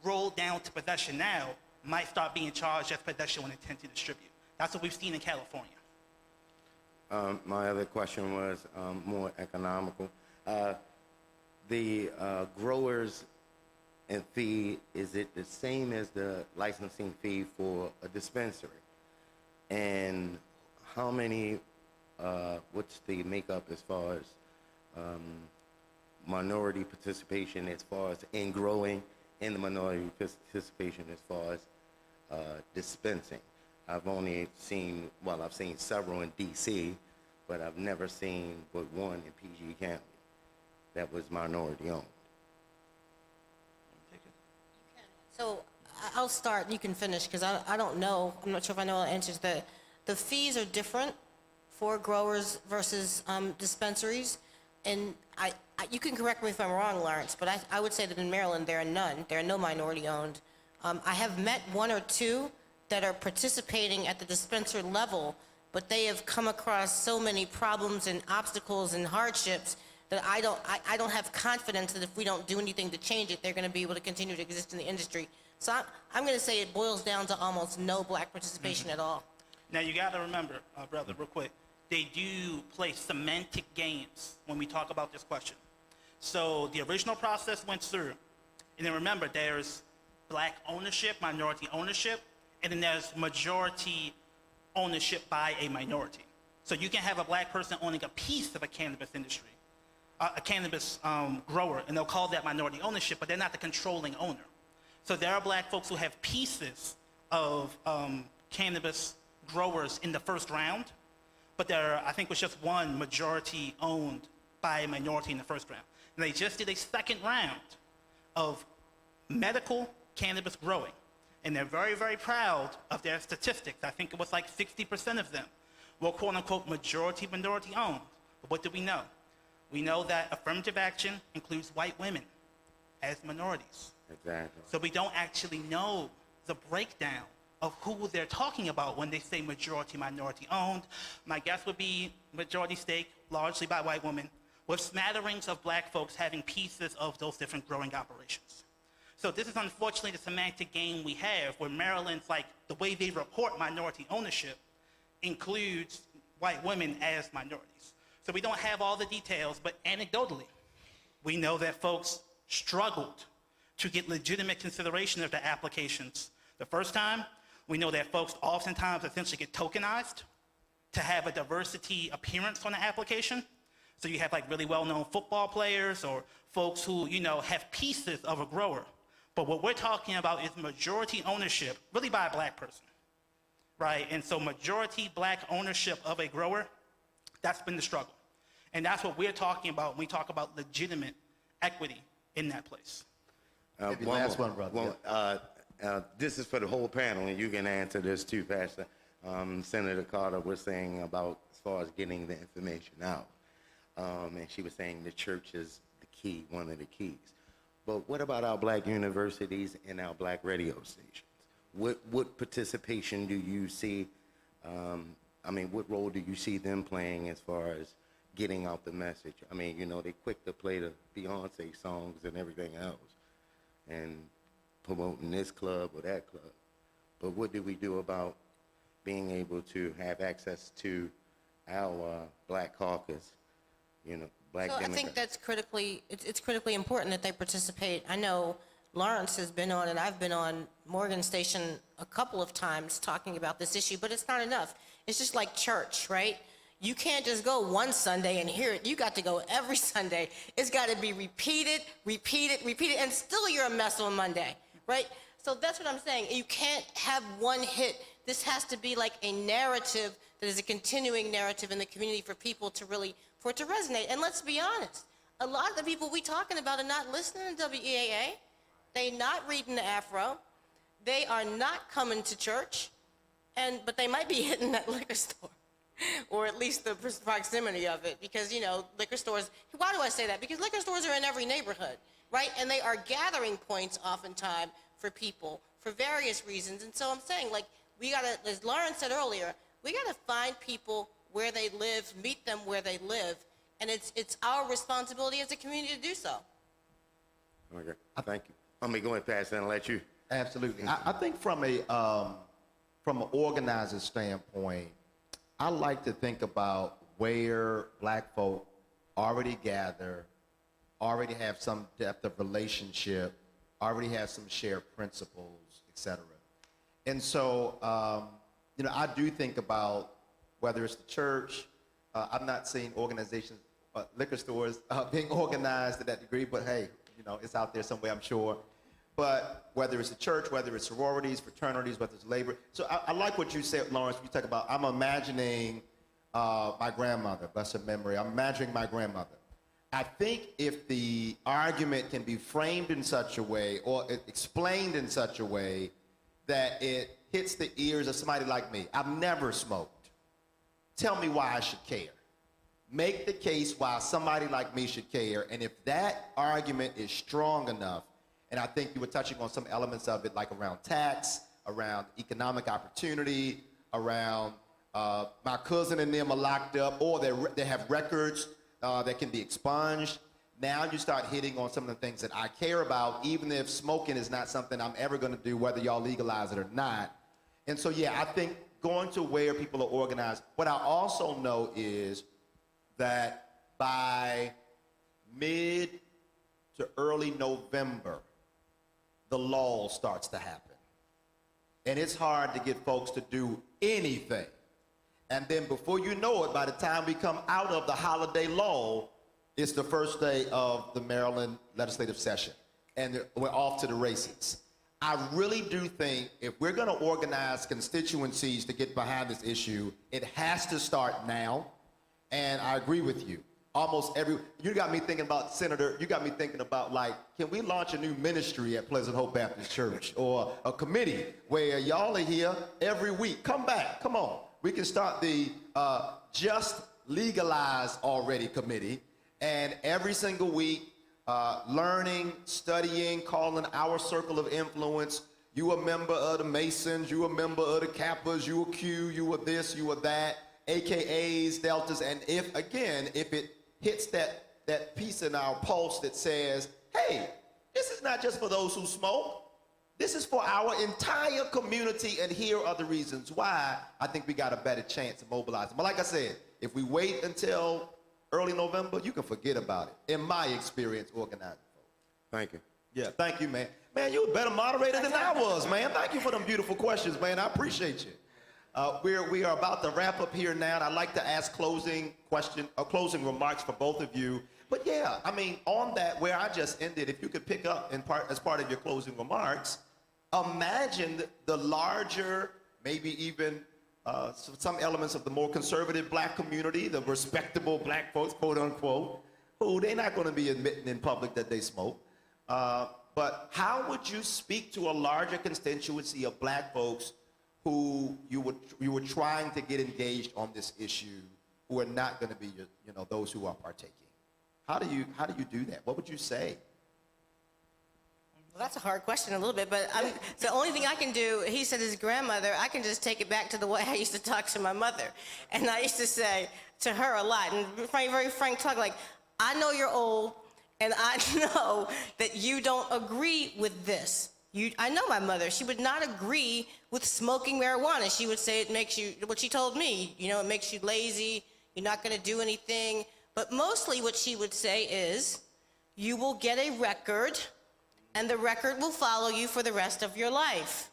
rolled down to possession now might start being charged as possession with intent to distribute. That's what we've seen in California. My other question was more economical. The growers and fee, is it the same as the licensing fee for a dispensary? And how many, what's the makeup as far as minority participation as far as in growing, and the minority participation as far as dispensing? I've only seen, I've seen several in D.C., but I've never seen but one in PG County that was minority owned. So I'll start, and you can finish, because I don't know. I'm not sure if I know all the answers. The fees are different for growers versus dispensaries. And you can correct me if I'm wrong, Lawrence, but I would say that in Maryland there are none. There are no minority-owned I have met one or two that are participating at the dispenser level, but they have come across so many problems and obstacles and hardships that I don't have confidence that if we don't do anything to change it, they're going to be able to continue to exist in the industry. So I'm going to say it boils down to almost no black participation at all. Now, you got to remember, brother, real quick, they do play semantic games when we talk about this question. So the original process went through, and then remember, there's black ownership, minority ownership, and then there's majority ownership by a minority. So you can have a black person owning a piece of a cannabis industry, a cannabis grower, and they'll call that minority ownership, but they're not the controlling owner. So there are black folks who have pieces of cannabis growers in the first round, but there are, I think, was just one majority owned by a minority in the first round. And they just did a second round of medical cannabis growing. And they're very, very proud of their statistics. I think it was like 60% of them were quote unquote majority minority owned. But what do we know? We know that affirmative action includes white women as minorities. Exactly. So we don't actually know the breakdown of who they're talking about when they say majority minority owned. My guess would be majority stake, largely by white women, with smatterings of black folks having pieces of those different growing operations. So this is unfortunately the semantic game we have, where Maryland's, like, the way they report minority ownership includes white women as minorities. So we don't have all the details, but anecdotally, we know that folks struggled to get legitimate consideration of their applications the first time. We know that folks oftentimes essentially get tokenized to have a diversity appearance on the application. So you have like really well-known football players or folks who, you know, have pieces of a grower. But what we're talking about is majority ownership, really by a black person, right? And so majority black ownership of a grower, that's been the struggle. And that's what we're talking about when we talk about legitimate equity in that place. Maybe last one, brother. This is for the whole panel, and you can answer this too, Pastor. Senator Carter was saying about as far as getting the information out. And she was saying the church is the key, one of the keys. But what about our black universities and our black radio stations? What participation do you see, what role do you see them playing as far as getting out the message? I mean, you know, they quick to play the Beyonce songs and everything else and promoting this club or that club. But what do we do about being able to have access to our black caucus, you know, black So I Democrats? think that's it's critically important that they participate. I know Lawrence has been on, and I've been on Morgan Station a couple of times talking about this issue, but it's not enough. It's just like church, right? You can't just go one Sunday and hear it. You got to go every Sunday. It's got to be repeated, and still you're a mess on Monday, right? So that's what I'm saying. You can't have one hit. This has to be like a narrative that is a continuing narrative in the community for people to really, for it to resonate. And let's be honest, a lot of the people we talking about are not listening to WEAA. They're not reading the Afro. They are not coming to church, but they might be hitting that liquor store, or at least the proximity of it, because, you know, liquor stores, why do I say that? Because liquor stores are in every neighborhood, right? And they are gathering points oftentimes for people for various reasons. And so I'm saying, like, we gotta, as Lauren said earlier, we gotta find people where they live, meet them where they live, and it's our responsibility as a community to do so. Okay, thank you. Let me go ahead, Pastor, and let you. Absolutely. I think from an organizer standpoint, I like to think about where black folk already gather, already have some depth of relationship, already have some shared principles, et cetera. And so, you know, I do think about whether it's the church, I'm not seeing organizations, liquor stores being organized to that degree, but hey, you know, it's out there somewhere, I'm sure. But whether it's the church, whether it's sororities, fraternities, whether it's labor. So I like what you said, Lawrence, when you talk about, I'm imagining my grandmother, bless her memory, I'm imagining my grandmother. I think if the argument can be framed in such a way or explained in such a way that it hits the ears of somebody like me. I've never smoked. Tell me why I should care. Make the case why somebody like me should care. And if that argument is strong enough And I think you were touching on some elements of it, like around tax, around economic opportunity, around my cousin and them are locked up, or they have records that can be expunged. Now you start hitting on some of the things that I care about, even if smoking is not something I'm ever going to do, whether y'all legalize it or not. And so, yeah, I think going to where people are organized. What I also know is that by mid to early November, the lull starts to happen. And it's hard to get folks to do anything. And then before you know it, by the time we come out of the holiday lull, it's the first day of the Maryland legislative session. And we're off to the races. I really do think if we're going to organize constituencies to get behind this issue, it has to start now. And I agree with you. You got me thinking about, Senator, you got me thinking about, like, can we launch a new ministry at Pleasant Hope Baptist Church, or a committee where y'all are here every week? Come back, come on. We can start the Just Legalized Already committee, and every single week, learning, studying, calling our circle of influence. You a member of the Masons, you a member of the Kappas, you a Q, you a this, you a that, AKAs, Deltas, and if it hits that piece in our pulse that says, hey, this is not just for those who smoke. This is for our entire community, and here are the reasons why I think we got a better chance of mobilizing. But like I said, if we wait until early November, you can forget about it, in my experience organizing folks. Thank you. Yeah, thank you, man. Man, you a better moderator than I was, man. Thank you for them beautiful questions, man. I appreciate you. We are about to wrap up here now, and I'd like to ask closing remarks for both of you. But yeah, I mean, on that, where I just ended, if you could pick up as part of your closing remarks, imagine the larger, maybe even some elements of the more conservative black community, the respectable black folks, quote unquote, who they're not going to be admitting in public that they smoke. But how would you speak to a larger constituency of black folks who you were trying to get engaged on this issue, who are not going to be those who are partaking? How do you do that? What would you say? Well, that's a hard question a little bit, but the only thing I can do, he said his grandmother, I can just take it back to the way I used to talk to my mother. And I used to say to her a lot, and very frank talk, like, I know you're old, and I know that you don't agree with this. I know my mother, she would not agree with smoking marijuana. She would say it makes you, what she told me, it makes you lazy, you're not gonna do anything. But mostly what she would say is, you will get a record, and the record will follow you for the rest of your life.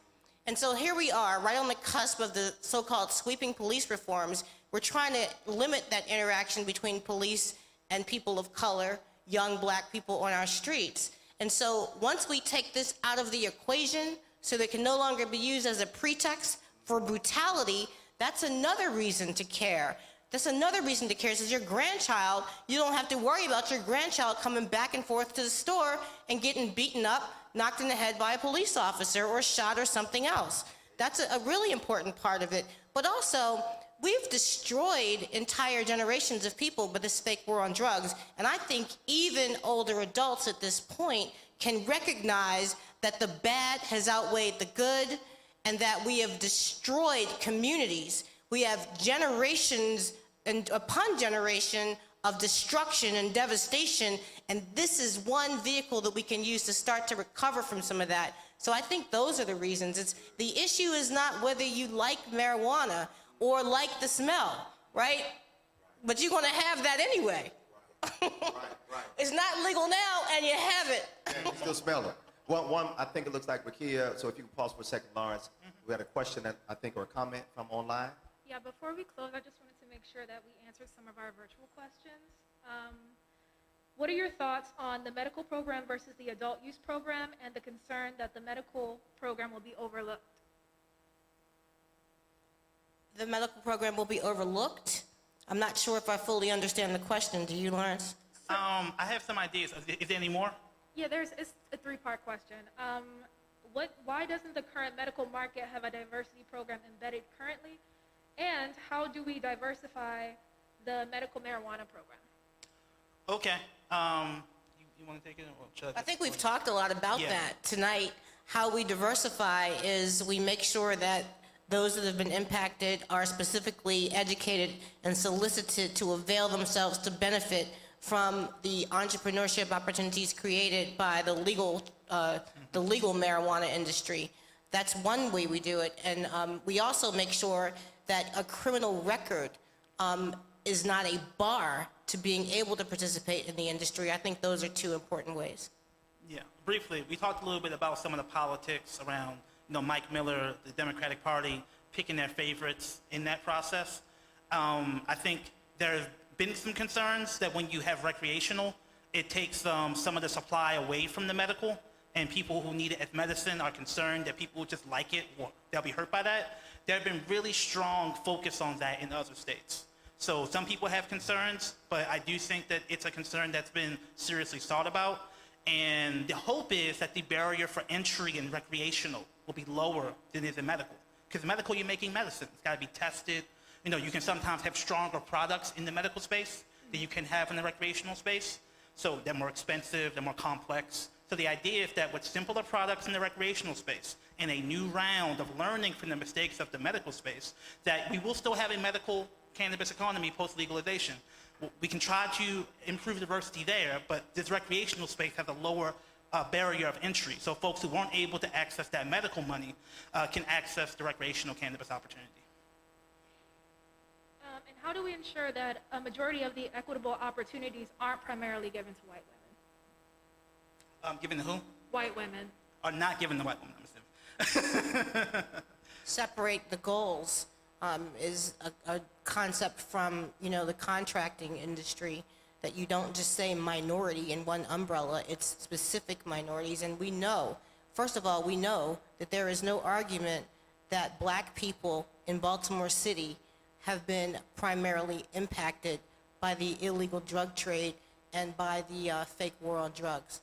And so here we are, right on the cusp of the so-called sweeping police reforms. We're trying to limit that interaction between police and people of color, young black people on our streets. And so once we take this out of the equation, so that it can no longer be used as a pretext for brutality, that's another reason to care. That's another reason to care. Is your grandchild, you don't have to worry about your grandchild coming back and forth to the store and getting beaten up, knocked in the head by a police officer, or shot or something else. That's a really important part of it. But also, we've destroyed entire generations of people with this fake war on drugs. And I think even older adults at this point can recognize that the bad has outweighed the good, and that we have destroyed communities. We have generations and upon generation of destruction and devastation, and this is one vehicle that we can use to start to recover from some of that. So I think those are the reasons. The issue is not whether you like marijuana or like the smell, right? But you're gonna have that anyway. Right. It's not legal now, and you have it. Yeah, you still smell it. One, I think it looks like we're here, so if you can pause for a second, Lawrence. We had a question, I think, or a comment from online. Yeah, before we close, I just wanted to make sure that we answered some of our virtual questions. What are your thoughts on the medical program versus the adult use program, and the concern that the medical program will be overlooked? The medical program will be overlooked. I'm not sure if I fully understand the question. Do you, Lawrence? I have some ideas. Is there any more? Yeah, it's a three-part question. Why doesn't the current medical market have a diversity program embedded currently? And how do we diversify the medical marijuana program? Okay. You want to take it? Or should I think we've talked a lot about Yeah. that tonight. How we diversify is we make sure that those that have been impacted are specifically educated and solicited to avail themselves to benefit from the entrepreneurship opportunities created by the legal marijuana industry. That's one way we do it. And we also make sure that a criminal record is not a bar to being able to participate in the industry. I think those are two important ways. Yeah, briefly, we talked a little bit about some of the politics around, Mike Miller, the Democratic Party, picking their favorites in that process. I think there have been some concerns that when you have recreational, it takes some of the supply away from the medical, and people who need it as medicine are concerned that people who just like it, they'll be hurt by that. There have been really strong focus on that in other states. So some people have concerns, but I do think that it's a concern that's been seriously thought about. And the hope is that the barrier for entry in recreational will be lower than it is in medical. Because medical, you're making medicine. It's got to be tested. You can sometimes have stronger products in the medical space than you can have in the recreational space. So they're more expensive, they're more complex. So the idea is that with simpler products in the recreational space and a new round of learning from the mistakes of the medical space, that we will still have a medical cannabis economy post-legalization. We can try to improve diversity there, but this recreational space has a lower barrier of entry. So folks who weren't able to access that medical money can access the recreational cannabis opportunity. And how do we ensure that a majority of the equitable opportunities aren't primarily given to white women? Given to who? White women. Or not given to white women, I'm assuming. Separate the goals is a concept from, the contracting industry, that you don't just say minority in one umbrella, it's specific minorities. And we know, first of all, we know that there is no argument that black people in Baltimore City have been primarily impacted by the illegal drug trade and by the fake war on drugs.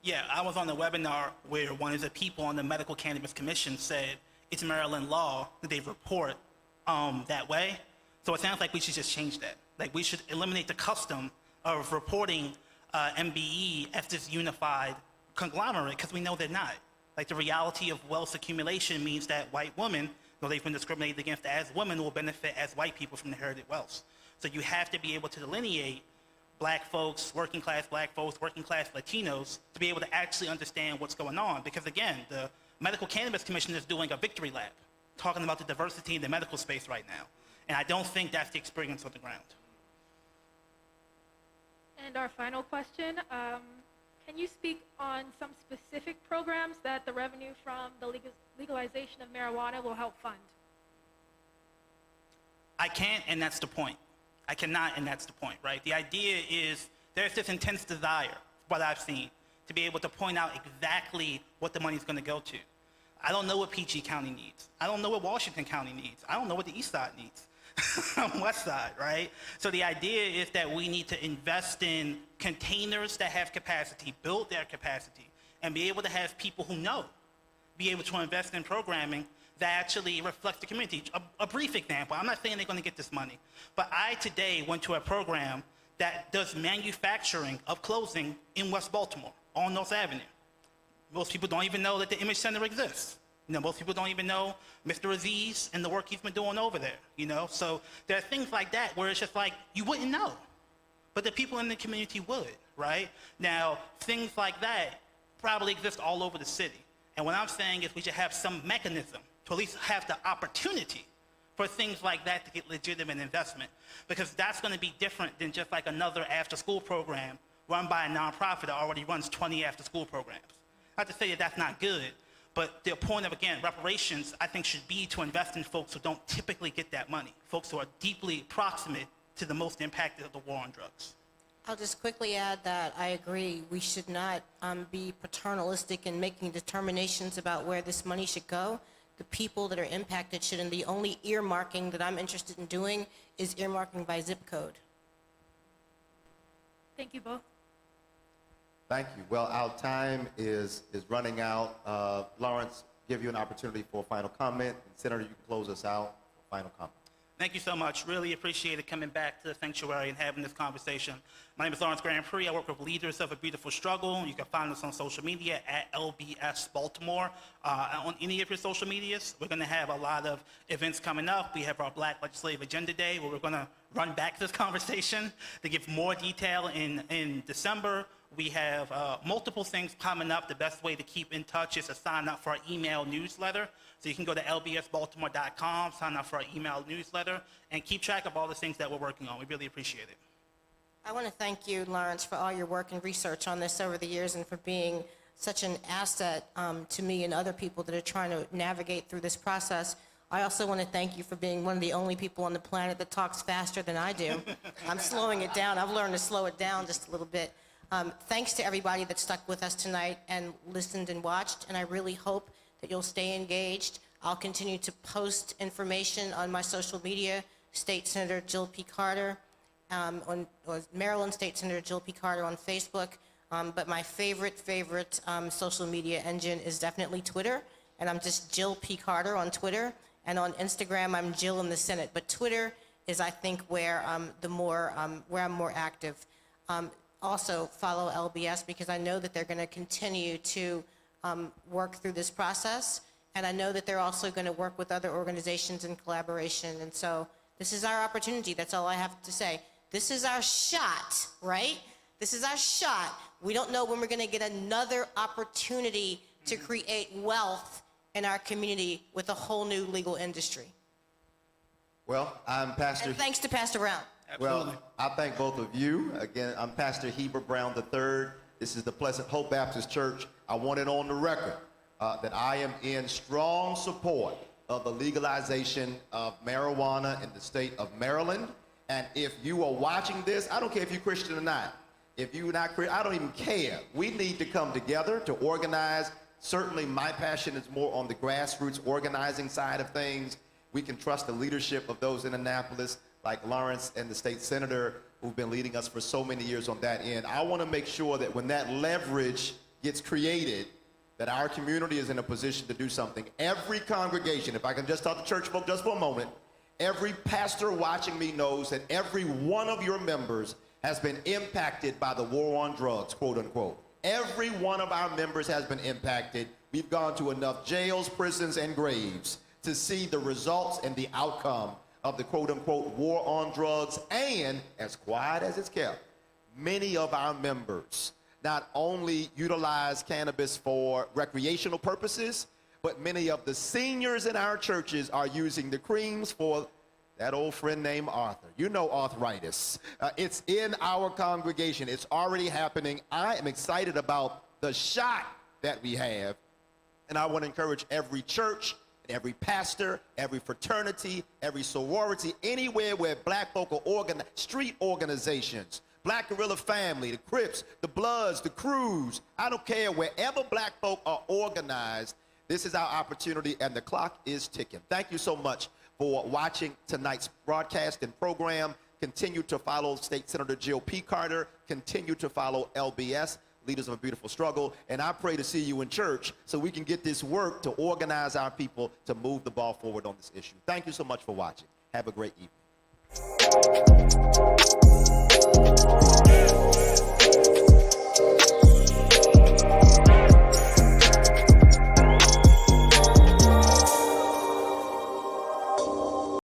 Yeah, I was on a webinar where one of the people on the Medical Cannabis Commission said it's Maryland law that they report that way. So it sounds like we should just change that. Like we should eliminate the custom of reporting MBE as this unified conglomerate, because we know they're not. Like the reality of wealth accumulation means that white women, though they've been discriminated against as women, will benefit as white people from inherited wealth. So you have to be able to delineate black folks, working class black folks, working class Latinos, to be able to actually understand what's going on. Because again, the Medical Cannabis Commission is doing a victory lap, talking about the diversity in the medical space right now. And I don't think that's the experience on the ground. And our final question, can you speak on some specific programs that the revenue from the legalization of marijuana will help fund? I can't, and that's the point. I cannot, and that's the point, right? The idea is there's this intense desire, what I've seen, to be able to point out exactly what the money's going to go to. I don't know what PG County needs. I don't know what Washington County needs. I don't know what the East Side needs. West Side, right? So the idea is that we need to invest in containers that have capacity, build their capacity, and be able to have people who know, be able to invest in programming that actually reflects the community. A brief example, I'm not saying they're going to get this money, but I today went to a program that does manufacturing of clothing in West Baltimore on North Avenue. Most people don't even know that the Image Center exists. Most people don't even know Mr. Aziz and the work he's been doing over there, So there are things like that where it's just like, you wouldn't know, but the people in the community would, right? Now, things like that probably exist all over the city. And what I'm saying is we should have some mechanism to at least have the opportunity for things like that to get legitimate investment, because that's going to be different than just like another after-school program run by a nonprofit that already runs 20 after-school programs. Not to say that that's not good, but the point of, again, reparations, I think, should be to invest in folks who don't typically get that money, folks who are deeply proximate to the most impacted of the war on drugs. I'll just quickly add that I agree. We should not be paternalistic in making determinations about where this money should go. The people that are impacted should, and the only earmarking that I'm interested in doing is earmarking by zip code. Thank you both. Thank you. Well, our time is running out. Lawrence, give you an opportunity for a final comment. And Senator, you can close us out for final comment. Thank you so much. Really appreciate it coming back to the sanctuary and having this conversation. My name is Lawrence Grandpre. I work with Leaders of a Beautiful Struggle. You can find us on social media at LBS Baltimore. On any of your social medias, we're going to have a lot of events coming up. We have our Black Legislative Agenda Day, where we're going to run back this conversation to give more detail in December. We have multiple things coming up. The best way to keep in touch is to sign up for our email newsletter. So you can go to lbsbaltimore.com, sign up for our email newsletter, and keep track of all the things that we're working on. We really appreciate it. I want to thank you, Lawrence, for all your work and research on this over the years and for being such an asset to me and other people that are trying to navigate through this process. I also want to thank you for being one of the only people on the planet that talks faster than I do. I'm slowing it down. I've learned to slow it down just a little bit. Thanks to everybody that stuck with us tonight and listened and watched, and I really hope that you'll stay engaged. I'll continue to post information on my social media, State Senator Jill P. Carter, or Maryland State Senator Jill P. Carter on Facebook, but my favorite social media engine is definitely Twitter, and I'm just Jill P. Carter on Twitter, and on Instagram I'm Jill in the Senate, but Twitter is, I think, where I'm more active. Also follow LBS because I know that they're going to continue to work through this process, and I know that they're also going to work with other organizations in collaboration, and so this is our opportunity. That's all I have to say. This is our shot, right? This is our shot. We don't know when we're going to get another opportunity to create wealth in our community with a whole new legal industry. Well, I'm Pastor. And thanks to Pastor Brown. Absolutely. Well, I thank both of you. Again, I'm Pastor Heber Brown III. This is the Pleasant Hope Baptist Church. I want it on the record that I am in strong support of the legalization of marijuana in the state of Maryland. And if you are watching this, I don't care if you're Christian or not. If you're not Christian, I don't even care. We need to come together to organize. Certainly my passion is more on the grassroots organizing side of things. We can trust the leadership of those in Annapolis, like Lawrence and the state senator who've been leading us for so many years on that end. I want to make sure that when that leverage gets created, that our community is in a position to do something. Every congregation, if I can just talk to church folk just for a moment, every pastor watching me knows that every one of your members has been impacted by the war on drugs, quote unquote. Every one of our members has been impacted. We've gone to enough jails, prisons, and graves to see the results and the outcome of the quote-unquote war on drugs, and as quiet as it's kept, many of our members not only utilize cannabis for recreational purposes, but many of the seniors in our churches are using the creams for that old friend named Arthur. You know arthritis. It's in our congregation. It's already happening. I am excited about the shot that we have, and I want to encourage every church, every pastor, every fraternity, every sorority, anywhere where black folk are street organizations, Black Guerrilla Family, the Crips, the Bloods, the Crews, I don't care, wherever black folk are organized, this is our opportunity and the clock is ticking. Thank you so much for watching tonight's broadcast and program. Continue to follow State Senator Jill P. Carter, continue to follow LBS, Leaders of a Beautiful Struggle, and I pray to see you in church so we can get this work to organize our people to move the ball forward on this issue. Thank you so much for watching. Have a great evening.